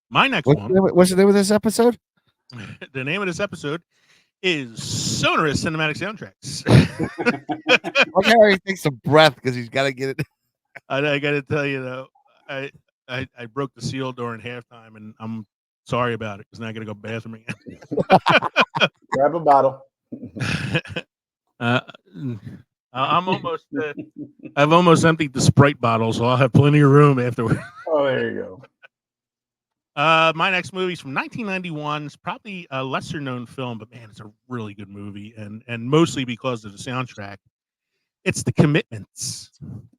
My next one. What's the name of this episode? The name of this episode is Sonorous Cinematic Soundtracks. Okay, he takes a breath because he's got to get it. I got to tell you, though, I broke the seal during halftime, and I'm sorry about it because now I got to go bathroom again. Grab a bottle. I'm almost. I've almost emptied the Sprite bottle, so I'll have plenty of room afterward. Oh, there you go. My next movie is from 1991. It's probably a lesser known film, but man, it's a really good movie, and mostly because of the soundtrack. It's The Commitments.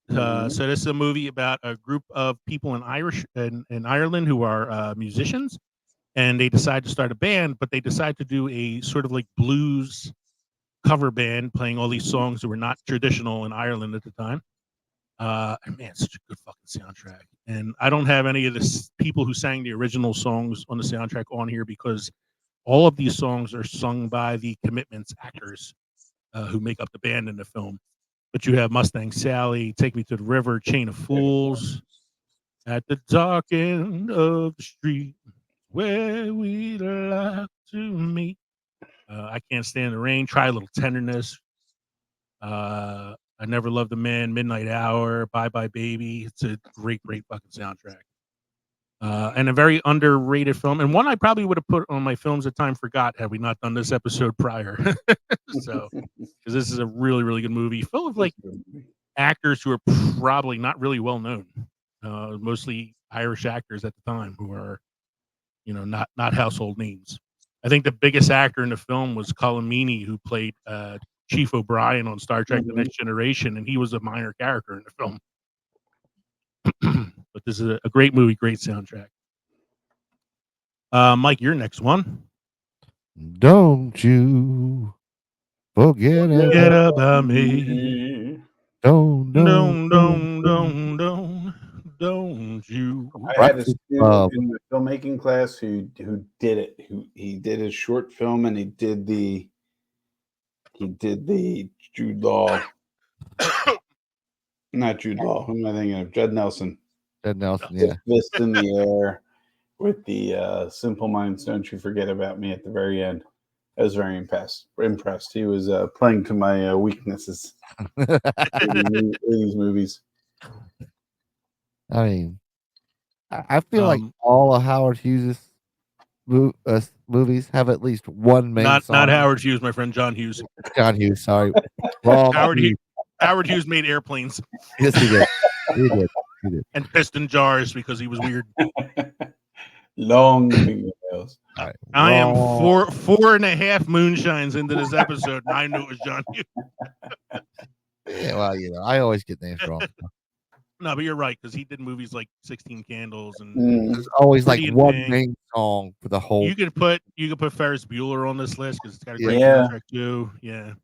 So this is a movie about a group of people in Ireland who are musicians, and they decide to start a band, but they decide to do a sort of like blues cover band playing all these songs that were not traditional in Ireland at the time. Man, it's such a good fucking soundtrack. And I don't have any of the people who sang the original songs on the soundtrack on here because all of these songs are sung by the Commitments actors. who make up the band in the film. But you have Mustang Sally, Take Me to the River, Chain of Fools, At the Dark End of the Street, Where We'd Like to Meet, I Can't Stand the Rain, Try a Little Tenderness, I Never Loved a Man, Midnight Hour, Bye Bye Baby. It's a great fucking soundtrack. And a very underrated film, and one I probably would have put on my films that time forgot had we not done this episode prior. So, because this is a really good movie, full of like actors who are probably not really well known, mostly Irish actors at the time who are, not household names. I think the biggest actor in the film was Colin Meaney, who played Chief O'Brien on Star Trek: The Next Generation, and he was a minor character in the film. But this is a great movie, great soundtrack. Mike, your next one. Don't you forget about me. Don't you. I had a student in the filmmaking class who did it. He did his short film, and he did the Jude Law. Not Jude Law. Who am I thinking of? Judd Nelson. Yeah. Fist in the air with the Simple Minds, Don't You Forget About Me at the very end. I was very impressed. He was playing to my weaknesses in these movies. I mean, I feel like all of Howard Hughes' movies have at least one main song. Not Howard Hughes, my friend John Hughes. John Hughes, sorry. Wrong. Howard Hughes made airplanes. Yes, he did. He did. And piston jars because he was weird. Long fingernails. Right. I am four and a half moonshines into this episode, and I knew it was John Hughes. Yeah, well, I always get names wrong. No, but you're right, because he did movies like 16 Candles and there's always like one main song for the whole. You could put Ferris Bueller on this list because it's got a great soundtrack too. Yeah.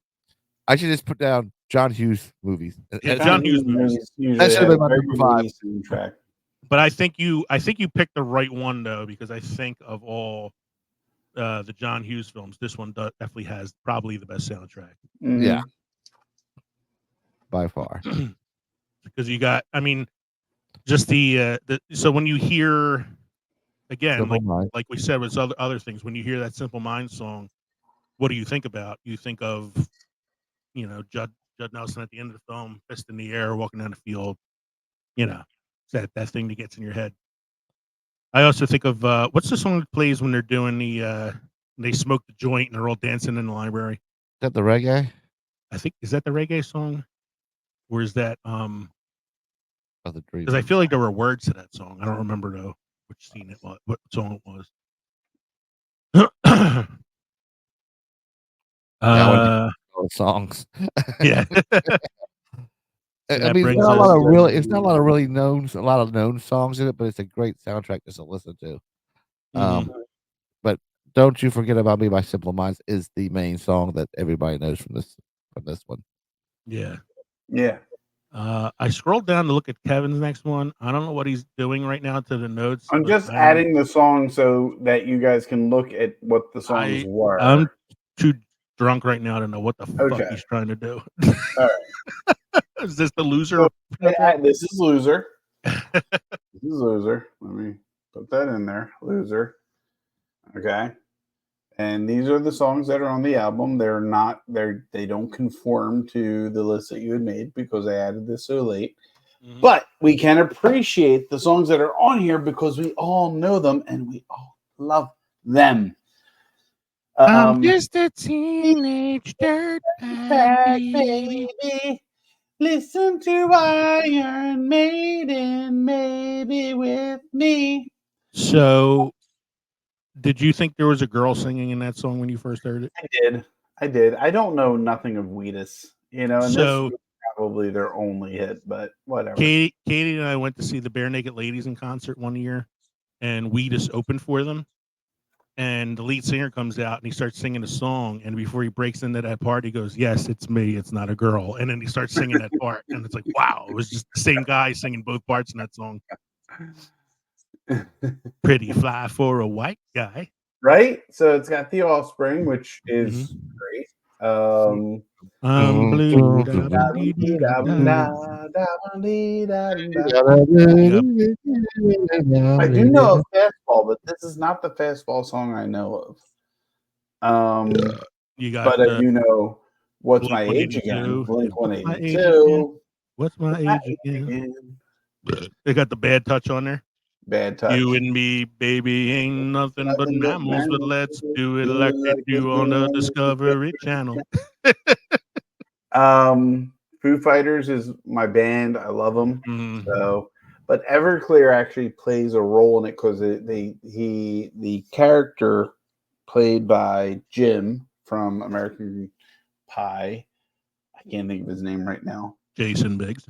I should just put down John Hughes movies. Yeah, John Hughes movies. That should have been my number 5. Soundtrack. But I think you picked the right one though, because I think of all the John Hughes films, this one definitely has probably the best soundtrack. Mm-hmm. Yeah, by far. Because you got, just so when you hear again, like we said with other things, when you hear that Simple Minds song, what do you think about? You think of, Judd Nelson at the end of the film, fist in the air, walking down the field. That thing that gets in your head. I also think of what's the song that plays when they're doing they smoke the joint and they're all dancing in the library. Is that the reggae? I think, is that the reggae song, or is that because I feel like there were words to that song. I don't remember though which scene it was, what song it was. Songs. Yeah. I mean, it's not a lot of really known songs in it, but it's a great soundtrack just to listen to. But Don't You Forget About Me by Simple Minds is the main song that everybody knows from this one. Yeah. Yeah. I scrolled down to look at Kevin's next one. I don't know what he's doing right now to the notes. I'm just adding the song so that you guys can look at what the songs were. I'm too drunk right now to know what the fuck he's trying to do. All right. Is this the loser? This is loser. This is loser. Let me put that in there. Loser. Okay. And these are the songs that are on the album. They don't conform to the list that you had made because I added this so late. Mm-hmm. But we can appreciate the songs that are on here because we all know them and we all love them. I'm just a teenage dirtbag baby. Listen to Iron Maiden, maybe with me. So, did you think there was a girl singing in that song when you first heard it? I did. I don't know nothing of Wheatus, and this was probably their only hit, but whatever. Katie and I went to see the Bare Naked Ladies in concert one year, and Wheatus opened for them. And the lead singer comes out and he starts singing a song. And before he breaks into that part, he goes, "Yes, it's me. It's not a girl." And then he starts singing that part. And it's like, wow, it was just the same guy singing both parts in that song. Pretty fly for a white guy. Right? So it's got The Offspring, which is great. I'm blue. I do know a fastball, but this is not the fastball song I know of. You got But I do know What's My Age Again? Blink 182. What's my age again? They got the Bad Touch on there. Bad Touch. You and me, baby, ain't nothing but mammals, but let's do it like they do on the Discovery Channel. Foo Fighters is my band. I love them. So, but Everclear actually plays a role in it because the character played by Jim from American Pie. I can't think of his name right now. Jason Biggs.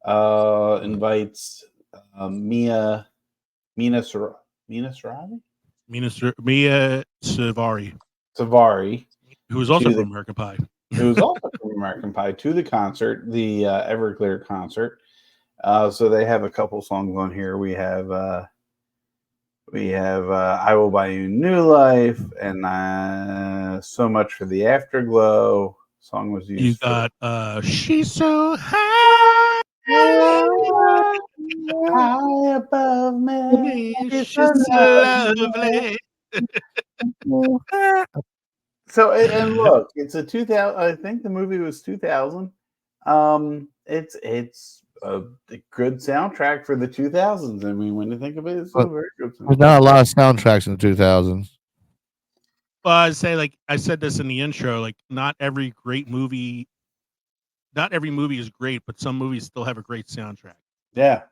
Invites Mia Savari, who was also from American Pie. Who was also from American Pie, to the concert, the Everclear concert. So they have a couple songs on here. We have I Will Buy You New Life and So Much for the Afterglow. Song was used. You got She's So High above me. She's so lovely. So and look, it's a 2000. I think the movie was 2000. It's a good soundtrack for the 2000s. I mean, when you think of it, it's a very good soundtrack. There's not a lot of soundtracks in the 2000s. Well, I'd say, like I said this in the intro, like not every movie is great, but some movies still have a great soundtrack. Yeah.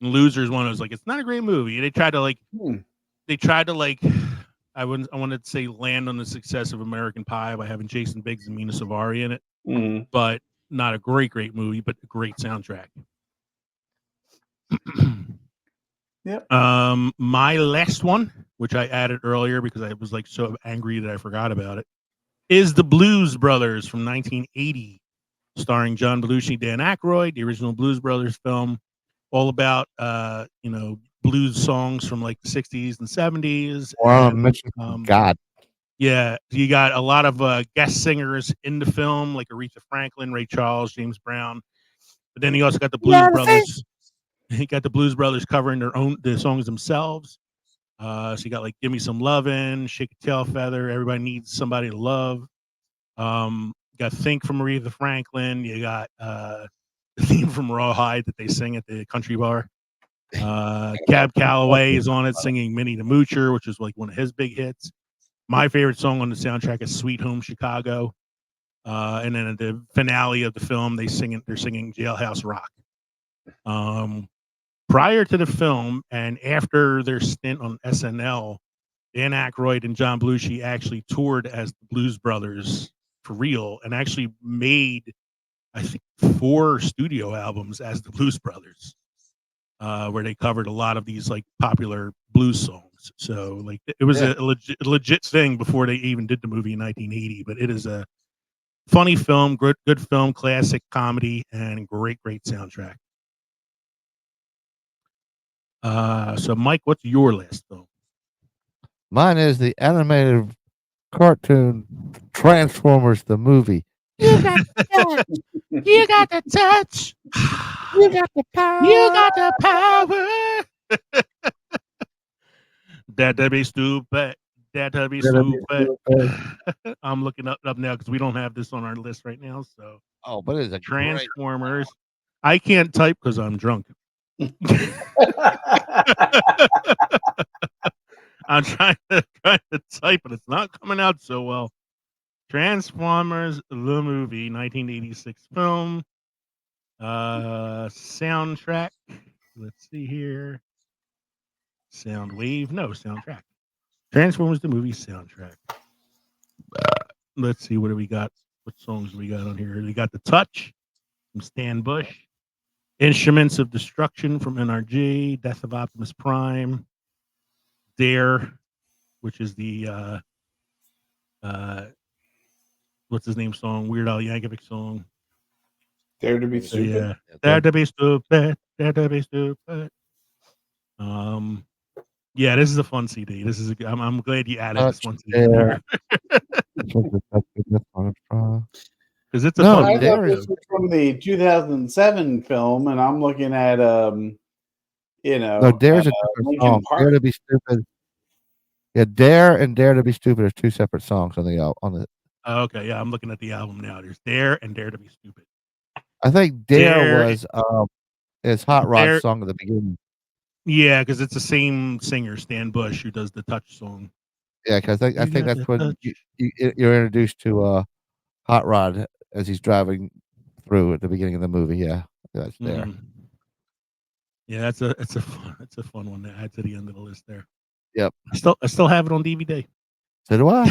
And Losers one was like, it's not a great movie. They tried to I wanted to say land on the success of American Pie by having Jason Biggs and Mina Savari in it, but not a great movie, but a great soundtrack. Yep. My last one, which I added earlier because I was like so angry that I forgot about it, is The Blues Brothers from 1980, starring John Belushi, Dan Aykroyd, the original Blues Brothers film, all about blues songs from like the 60s and 70s. God. Yeah, you got a lot of guest singers in the film, like Aretha Franklin, Ray Charles, James Brown. But then you also got the Blues Brothers. He got the Blues Brothers covering the songs themselves. So you got like "Give Me Some Lovin'," "Shake a Tail Feather," "Everybody Needs Somebody to Love." You got "Think" from Aretha Franklin. You got the theme from Rawhide that they sing at the country bar. Cab Calloway is on it singing "Minnie the Moocher," which is like one of his big hits. My favorite song on the soundtrack is "Sweet Home Chicago." And then at the finale of the film, they're singing "Jailhouse Rock." Prior to the film and after their stint on SNL, Dan Aykroyd and John Belushi actually toured as the Blues Brothers for real and actually made, I think, 4 studio albums as the Blues Brothers, where they covered a lot of these like popular blues songs. So like it was a legit thing before they even did the movie in 1980. But it is a funny film, good film, classic comedy, and great soundtrack. So Mike, what's your list film? Mine is the animated cartoon Transformers the movie. You got the touch. You got the touch. You got the power. You got the power. That'd be stupid. That'd be stupid. I'm looking up now because we don't have this on our list right now. So, but it's a Transformers. I can't type because I'm drunk. I'm trying to type, but it's not coming out so well. Transformers the movie, 1986 film. Soundtrack. Let's see here. Soundwave. No, soundtrack. Transformers the movie soundtrack. Let's see, what do we got? What songs do we got on here? We got The Touch from Stan Bush. Instruments of Destruction from NRG. Death of Optimus Prime. Dare, which is the what's his name song? Weird Al Yankovic song. Dare to be stupid. Yeah. Dare to be stupid. Dare to be stupid. Yeah, this is a fun CD. This is I'm glad you added this one to the Dare. because it's a No, fun I movie. thought Dare this is was from the 2007 film, and I'm looking at no Dare's a different Linkin song. Dare Park. to be stupid. Yeah, Dare and Dare to be stupid are two separate songs on the. Oh, okay, yeah, I'm looking at the album now. There's Dare and Dare to Be Stupid. I think Dare Dare was is Hot Rod's Dare song at the beginning. Yeah, because it's the same singer, Stan Bush, who does the Touch song. Yeah, because I You think got that's the when touch. you're introduced to Hot Rod as he's driving through at the beginning of the movie. Yeah, that's Dare. Mhm. Yeah, it's a fun one to add to the end of the list there. Yep. I still have it on DVD. So do I.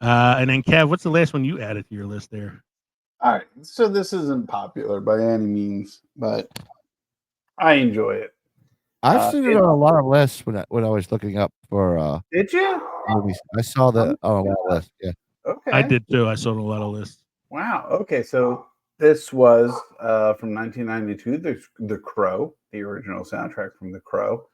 And then Kev, what's the last one you added to your list there? All right, so this isn't popular by any means, but I enjoy it. I've seen it on a lot of lists when I was looking up for Did you? movies. I saw that on a lot of lists. Yeah. Okay. I did too. I saw a lot of lists. Wow. Okay, so this was from 1992, The Crow, the original soundtrack from The Crow.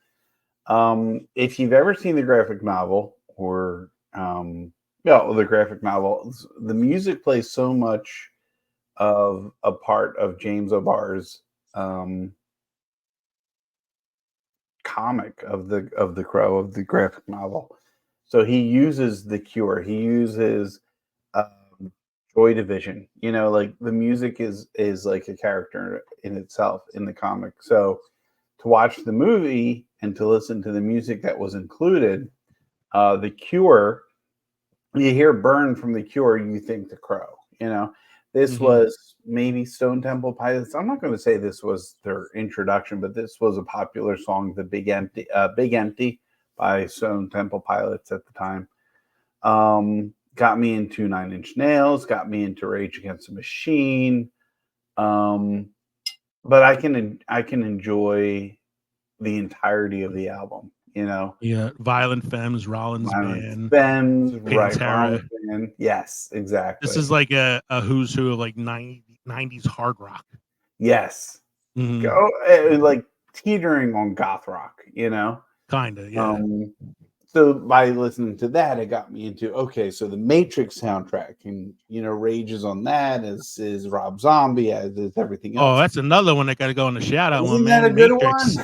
If you've ever seen the graphic novel or the graphic novel, the music plays so much of a part of James O'Barr's comic of the Crow, of the graphic novel. So he uses The Cure. He uses Joy Division. Like the music is like a character in itself in the comic. So to watch the movie and to listen to the music that was included, The Cure, you hear Burn from The Cure, you think The Crow. This was maybe Stone Temple Pilots. I'm not going to say this was their introduction, but this was a popular song, The Big Empty by Stone Temple Pilots at the time. Got me into Nine Inch Nails, got me into Rage Against the Machine. But I can enjoy the entirety of the album, Yeah, Violent Femmes, Rollins Band, right? Pantera. Band. Yes, exactly. This is like a who's who of like 90s hard rock. Yes. Mhm. Go like teetering on goth rock, Kinda, yeah. So by listening to that, it got me into so the Matrix soundtrack, and Rage is on that, is Rob Zombie, as is everything else. Oh, that's another one that got to go in the shout out one, Isn't man. that a good Matrix.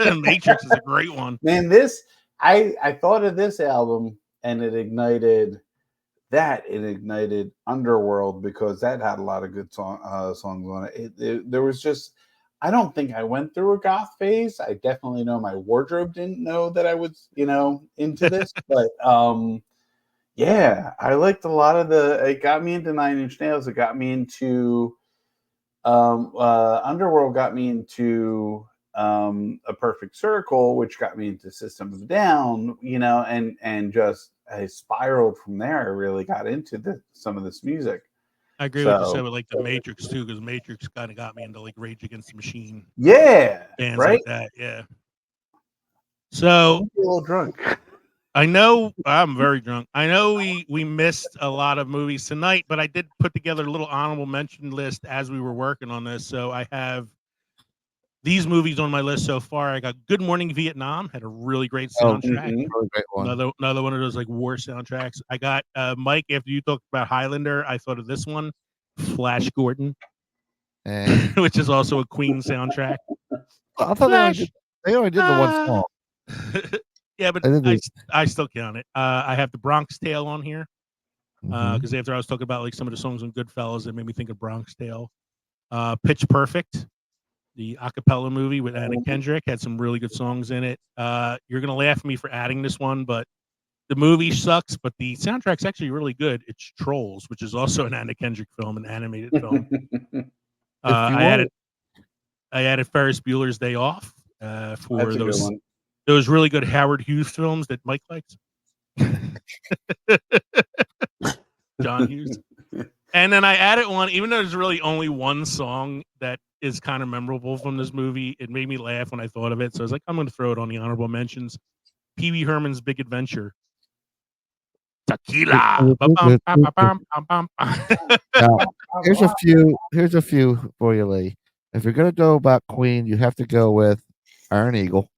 one? Matrix is a great one. Man, I thought of this album and it ignited Underworld, because that had a lot of good songs on it. There was just, I don't think I went through a goth phase. I definitely know my wardrobe didn't know that I was, into this, but yeah, I liked a lot of it got me into Nine Inch Nails. It got me into Underworld, got me into A Perfect Circle, which got me into System of a Down, and just I spiraled from there. I really got into some of this music. I agree with you said with like the Matrix too, because Matrix kind of got me into like Rage Against the Machine. Yeah, bands right. like that. Yeah. So I'm a little drunk. I know I'm very drunk. I know we missed a lot of movies tonight, but I did put together a little honorable mention list as we were working on this. So I have these movies on my list so far. I got Good Morning Vietnam, had a really great soundtrack. Really great one. Another one of those like war soundtracks. I got Mike, after you talked about Highlander, I thought of this one, Flash Gordon, which is also a Queen soundtrack. I thought they only did the one song. Yeah, but I still count it. I have the Bronx Tale on here because after I was talking about like some of the songs on Goodfellas, it made me think of Bronx Tale. Pitch Perfect, the a cappella movie with Anna Kendrick, had some really good songs in it. You're gonna laugh at me for adding this one, but the movie sucks, but the soundtrack's actually really good. It's Trolls, which is also an Anna Kendrick film, an animated film. I added Ferris Bueller's Day Off for those really good Howard Hughes films that Mike likes. John Hughes. And then I added one, even though there's really only one song that is kind of memorable from this movie, it made me laugh when I thought of it. So I was like, I'm going to throw it on the honorable mentions. Pee Wee Herman's Big Adventure. Tequila. Now, here's a few for you, Lee. If you're going to go about Queen, you have to go with Iron Eagle.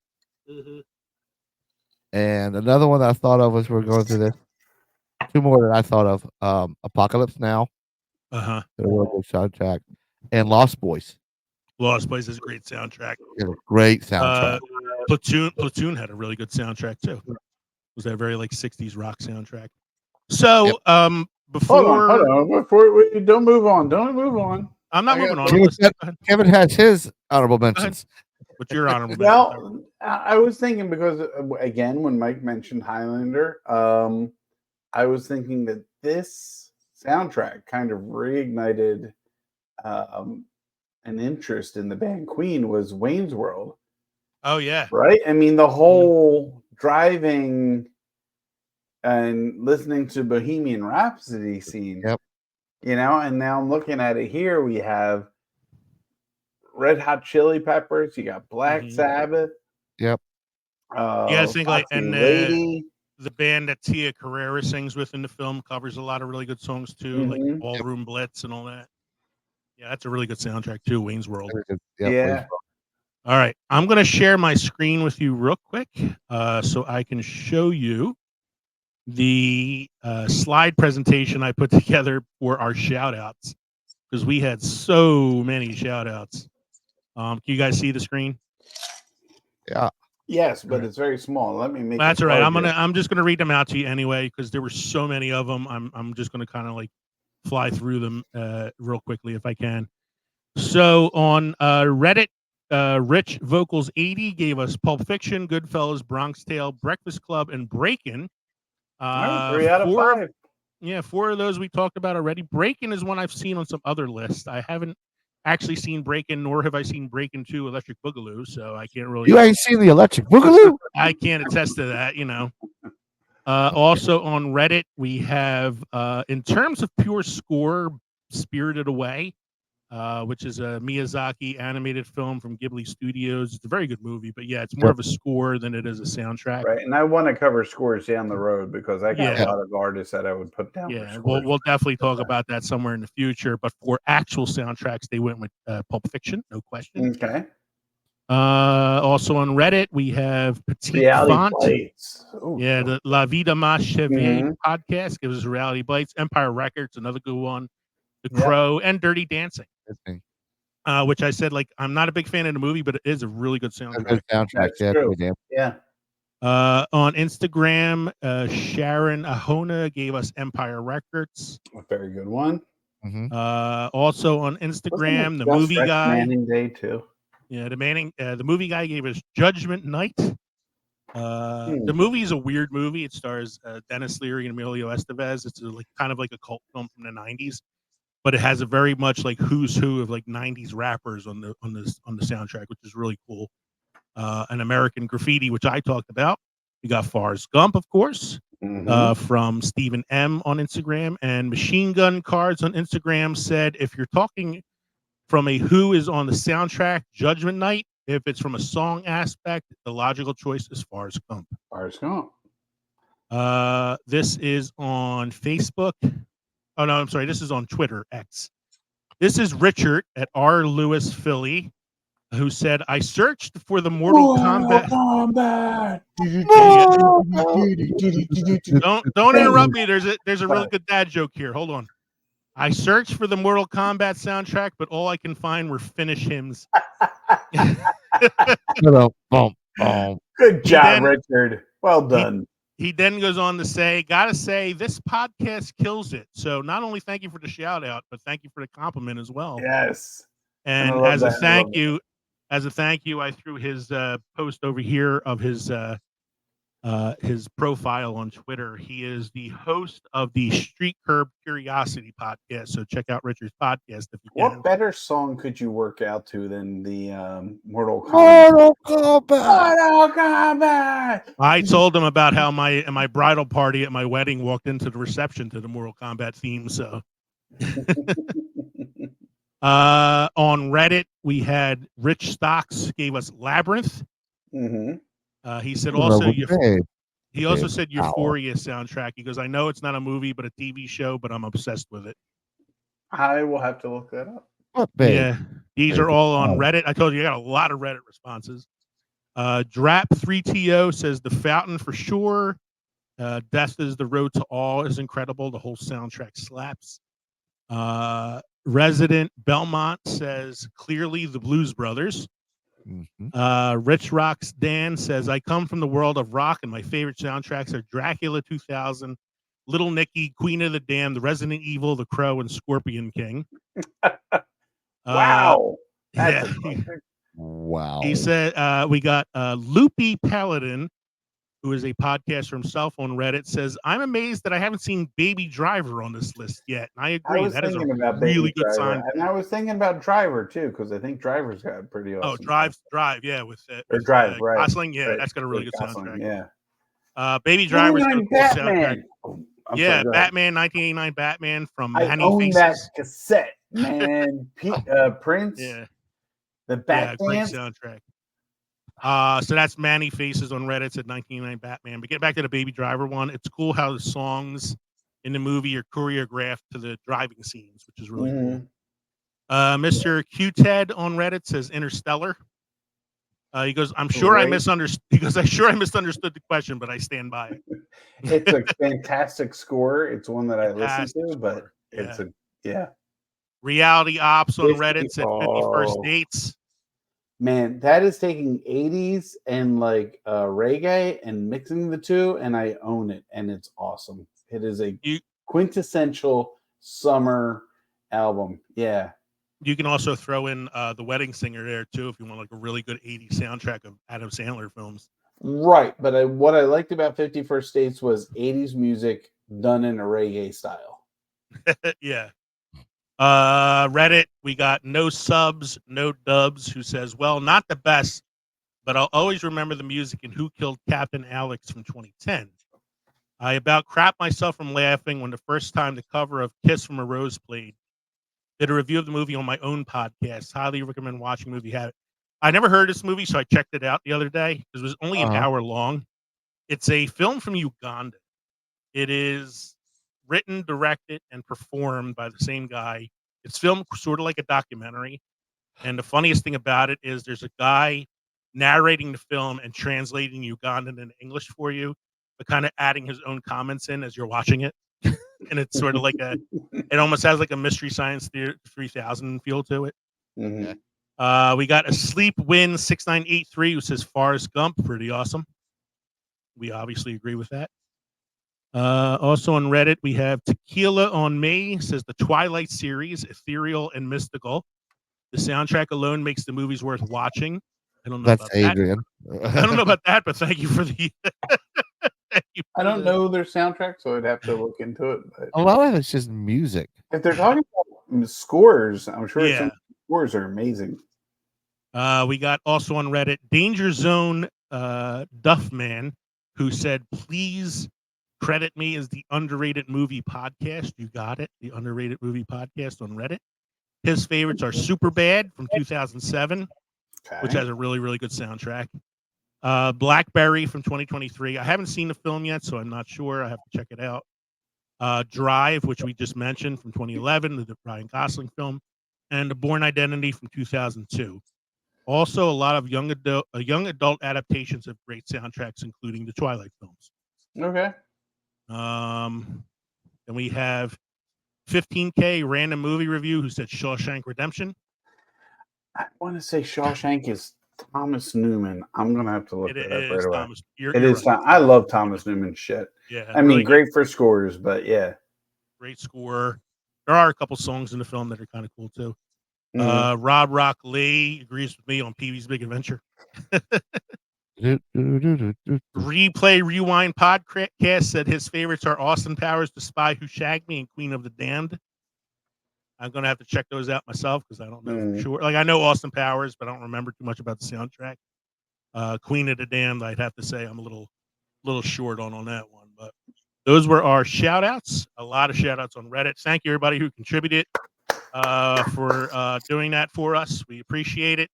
And another one that I thought of as we're going through this. Two more that I thought of. Apocalypse Now. Uh-huh. They're a real good soundtrack. And Lost Boys. Lost Boys is a great soundtrack. It's a great soundtrack. Platoon had a really good soundtrack too. It was that very like 60s rock soundtrack. So before Hold on. Before we don't move on. Don't move on. I'm not moving on. Kevin has his honorable mentions. What's your honorable mention? Well, I was thinking because again, when Mike mentioned Highlander, I was thinking that this soundtrack kind of reignited an interest in the band Queen was Wayne's World. Oh yeah. Right? I mean, the whole driving and listening to Bohemian Rhapsody scene. Yep. You know, and now I'm looking at it here. We have Red Hot Chili Peppers. You got Black Sabbath. Yep. You gotta think like, and Lady. the band that Tia Carrera sings with in the film covers a lot of really good songs too, like Ballroom Blitz and all that. Yeah, that's a really good soundtrack too, Wayne's World. Yeah. All right, I'm gonna share my screen with you real quick, so I can show you the slide presentation I put together for our shout outs, because we had so many shout outs. Can you guys see the screen? Yeah. Yes, but it's very small. Let me make That's it all right. larger. I'm just gonna read them out to you anyway, because there were so many of them. I'm just gonna kind of like fly through them real quickly if I can. So on Reddit, Rich Vocals 80 gave us Pulp Fiction, Goodfellas, Bronx Tale, Breakfast Club, and Breakin'. 3 out of 5. Yeah, 4 of those we talked about already. Breakin' is one I've seen on some other lists. I haven't actually seen Breakin', nor have I seen Breakin' 2 Electric Boogaloo, so I can't really. You ain't seen the Electric Boogaloo? I can't attest to that, you know. Also on Reddit, we have, in terms of pure score, Spirited Away, which is a Miyazaki animated film from Ghibli Studios. It's a very good movie, but yeah, it's more of a score than it is a soundtrack. Right, and I want to cover scores down the road because I got Yeah. a lot of artists that I would put down. Yeah, for scores. we'll definitely talk about that somewhere in the future. But for actual soundtracks, they went with Pulp Fiction, no question. Okay. Also on Reddit, we have Petite Reality Font. Bites. Ooh. Yeah, the La Vida Más Chevée Mhm. podcast gives us Reality Bites. Empire Records, another good one. The Crow and Dirty Dancing. Which I said, like, I'm not a big fan of the movie, but it is a really good soundtrack. Good soundtrack. That's true. Yeah. On Instagram, Sharon Ahona gave us Empire Records. A very good one. Also on Instagram, the movie guy. Manning Day too. Yeah, the movie guy gave us Judgment Night. The movie is a weird movie. It stars Dennis Leary and Emilio Estevez. It's kind of like a cult film from the 90s, but it has a very much like who's who of like 90s rappers on the soundtrack, which is really cool. An American Graffiti, which I talked about. We got Forrest Gump, of course, from Stephen M on Instagram, and Machine Gun Cards on Instagram said, if you're talking from a who is on the soundtrack, Judgment Night. If it's from a song aspect, the logical choice is Forrest Gump. Forrest Gump. This is on Facebook. Oh no, I'm sorry. This is on Twitter, X. This is Richard at R. Lewis Philly, who said, I searched for the Mortal Kombat. Don't interrupt me. There's a really good dad joke here. Hold on. I searched for the Mortal Kombat soundtrack, but all I can find were Finnish hymns. Good job, Richard. Well done. He then goes on to say, gotta say, this podcast kills it. So not only thank you for the shout out, but thank you for the compliment as well. Yes. And as a thank you, I threw his post over here of his profile on Twitter. He is the host of the Street Curb Curiosity podcast. So check out Richard's podcast if you can. What better song could you work out to than the Mortal Kombat? I told him about how my bridal party at my wedding walked into the reception to the Mortal Kombat theme. So on Reddit, we had Rich Stocks gave us Labyrinth. He said also said Euphoria soundtrack. He goes, I know it's not a movie but a TV show, but I'm obsessed with it. I will have to look that up. Yeah, these are all on Reddit. I told you I got a lot of Reddit responses. Drap3TO says The Fountain for sure. Death is the Road to Awe is incredible. The whole soundtrack slaps. Resident Belmont says clearly the Blues Brothers. Rich Rocks Dan says I come from the world of rock and my favorite soundtracks are Dracula 2000, Little Nicky, Queen of the Damned, The Resident Evil, The Crow, and Scorpion King. Wow. Yeah. Wow. He said we got Loopy Paladin, who is a podcaster himself on Reddit, says, I'm amazed that I haven't seen Baby Driver on this list yet. And I agree. I was That is a thinking about really Baby good Driver, sign. and I was thinking about Driver too, because I think Driver's got a pretty awesome. Drive, yeah, with Drive, right? Gosling, yeah, right. that's got a really good Gosling, soundtrack. Yeah. Baby Driver's got a cool soundtrack. I'm Yeah, sorry, go ahead. Batman, 1989 Batman from I Manny own Faces. that cassette, man. Prince. Yeah. The Bat great Dance. soundtrack. So that's Manny Faces on Reddit said 1989 Batman. But get back to the Baby Driver one. It's cool how the songs in the movie are choreographed to the driving scenes, which is really cool. Mr. Q-Ted on Reddit says Interstellar. He goes, I'm sure I misunderstood. He goes, I'm sure I misunderstood the question, but I stand by it. It's a fantastic score. It's one that I listen to, but it's Reality Ops on Reddit said 51st Dates. Man, that is taking 80s and like reggae and mixing the two, and I own it, and it's awesome. It is a quintessential summer album. Yeah. You can also throw in The Wedding Singer there too if you want like a really good 80s soundtrack of Adam Sandler films. Right, but what I liked about 51st Dates was 80s music done in a reggae style. Yeah. Reddit, we got No Subs, No Dubs, who says, well, not the best, but I'll always remember the music in Who Killed Captain Alex from 2010. I about crapped myself from laughing when the first time the cover of Kiss from a Rose played. Did a review of the movie on my own podcast. Highly recommend watching the movie. I never heard this movie, so I checked it out the other day. It was only an hour long. It's a film from Uganda. It is written, directed, and performed by the same guy. It's filmed sort of like a documentary. And the funniest thing about it is there's a guy narrating the film and translating Ugandan into English for you, but kind of adding his own comments in as you're watching it. And it's sort of like it almost has like a Mystery Science Theater 3000 feel to it. We got a Sleep Win 6983 who says Forrest Gump, pretty awesome. We obviously agree with that. Also on Reddit, we have Tequila on Me says the Twilight series, ethereal and mystical. The soundtrack alone makes the movies worth watching. I don't know That's about Adrian. that. I don't know about that, but thank you for the. I don't know their soundtrack, so I'd have to look into it. But A lot of it's just music. if they're talking about scores, I'm sure some scores are amazing. We got also on Reddit Danger Zone Duffman, who said, please credit me as the Underrated Movie Podcast. You got it. The Underrated Movie Podcast on Reddit. His favorites are Superbad from 2007, which has a really, really good soundtrack. Blackberry from 2023. I haven't seen the film yet, so I'm not sure. I have to check it out. Drive, which we just mentioned from 2011, the Ryan Gosling film, and The Bourne Identity from 2002. Also, a lot of young adult adaptations of great soundtracks, including the Twilight films. Okay. And we have 15K Random Movie Review who said Shawshank Redemption. I want to say Shawshank is Thomas Newman. I'm gonna have to look that up right away. It is. Right. I love Thomas Newman shit. Yeah, I mean, great for scores, but yeah, great score. There are a couple songs in the film that are kind of cool too. Rob Rock Lee agrees with me on Pee-wee's Big Adventure. Replay Rewind Podcast said his favorites are Austin Powers, The Spy Who Shagged Me, and Queen of the Damned. I'm gonna have to check those out myself because I don't know for sure. Like I know Austin Powers, but I don't remember too much about the soundtrack. Queen of the Damned, I'd have to say I'm a little short on that one. But those were our shout outs. A lot of shout outs on Reddit. Thank you everybody who contributed for doing that for us. We appreciate it.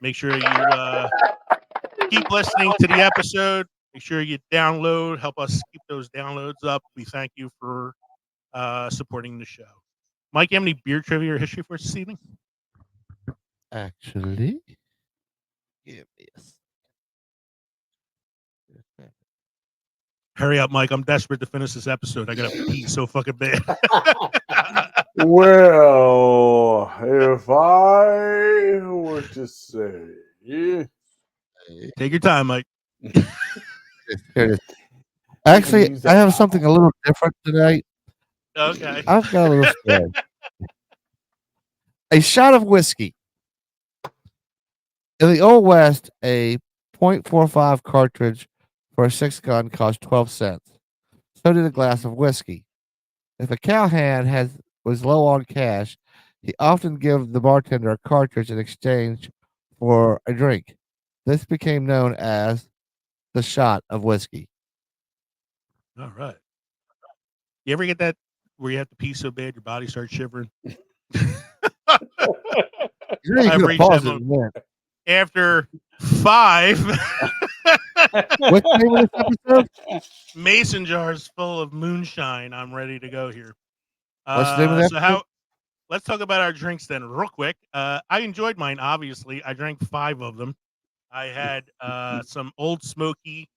Make sure you keep listening to the episode. Make sure you download. Help us keep those downloads up. We thank you for supporting the show. Mike, you have any beer trivia or history for us this evening? Actually, give me a Hurry up, Mike. I'm desperate to finish this episode. I gotta pee so fucking bad. Well, if I were to say, Take your time, Mike. Here it is. Actually, I have something a little different tonight. Okay. I've got a little story. A shot of whiskey. In the Old West, a .45 cartridge for a 6-gun cost 12 cents. So did a glass of whiskey. If a cowhand was low on cash, he often gave the bartender a cartridge in exchange for a drink. This became known as the shot of whiskey. All right. You ever get that where you have to pee so bad your body starts shivering? I've reached that moment. After 5 What's the name of this episode? mason jars full of moonshine, I'm ready to go here. What's the name of that? So let's talk about our drinks then real quick. I enjoyed mine, obviously. I drank 5 of them. I had some Old Smoky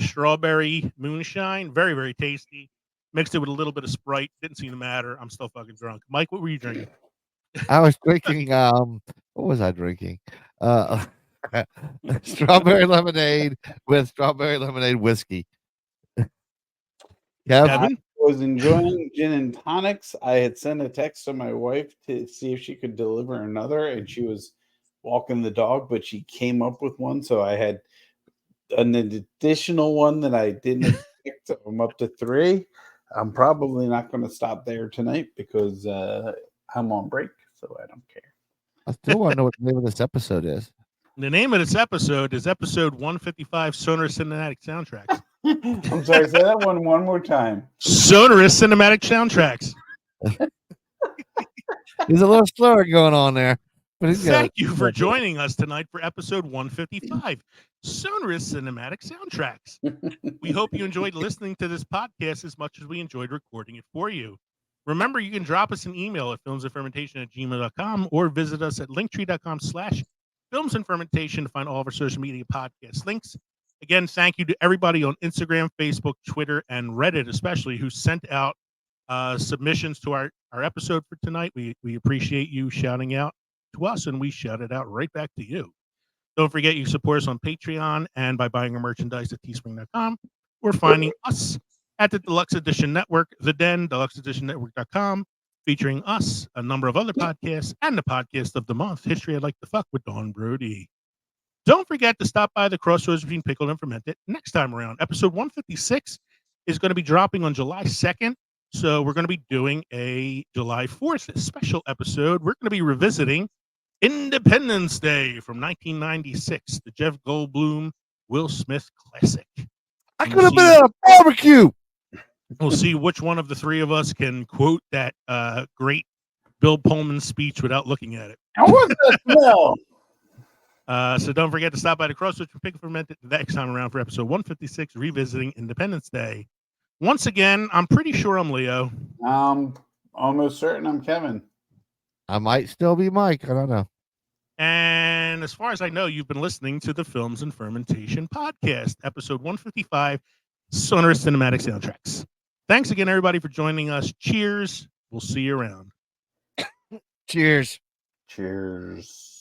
strawberry moonshine, very, very tasty. Mixed it with a little bit of Sprite. Didn't seem to matter. I'm still fucking drunk. Mike, what were you drinking? I was drinking, what was I drinking? Strawberry lemonade with strawberry lemonade whiskey. I was enjoying gin and tonics. I had sent a text to my wife to see if she could deliver another, and she was walking the dog, but she came up with one, so I had an additional one that I didn't expect. So I'm up to 3. I'm probably not going to stop there tonight because I'm on break, so I don't care. I still want to know what the name of this episode is. The name of this episode is episode 155, Sonorous Cinematic Soundtracks. I'm sorry, say that one more time. Sonorous Cinematic Soundtracks. There's a little slur going on there. But Thank you for joining us tonight for episode 155, Sonorous Cinematic Soundtracks. We hope you enjoyed listening to this podcast as much as we enjoyed recording it for you. Remember, you can drop us an email at filmsandfermentation@gmail.com or visit us at linktree.com/filmsandfermentation to find all of our social media podcast links. Again, thank you to everybody on Instagram, Facebook, Twitter, and Reddit, especially, who sent out submissions to our episode for tonight. We appreciate you shouting out to us, and we shout it out right back to you. Don't forget you support us on Patreon and by buying our merchandise at teespring.com or finding us at the Deluxe Edition Network, The Den, deluxeeditionnetwork.com, featuring us, a number of other podcasts, and the podcast of the month, History I'd Like to Fuck with Don Brodey. Don't forget to stop by the crossroads between pickled and fermented next time around. Episode 156 is going to be dropping on July 2nd, so we're going to be doing a July 4th special episode. We're going to be revisiting Independence Day from 1996, the Jeff Goldblum, Will Smith classic. I could have been at a barbecue. We'll see which one of the 3 of us can quote that great Bill Pullman speech without looking at it. How was that smell? So don't forget to stop by the Crossroads for Pick and Fermented next time around for episode 156, revisiting Independence Day. Once again, I'm pretty sure I'm Leo. Almost certain I'm Kevin. I might still be Mike. I don't know. And as far as I know, you've been listening to the Films and Fermentation podcast, episode 155, Sonorous Cinematic Soundtracks. Thanks again, everybody, for joining us. Cheers. We'll see you around. Cheers. Cheers.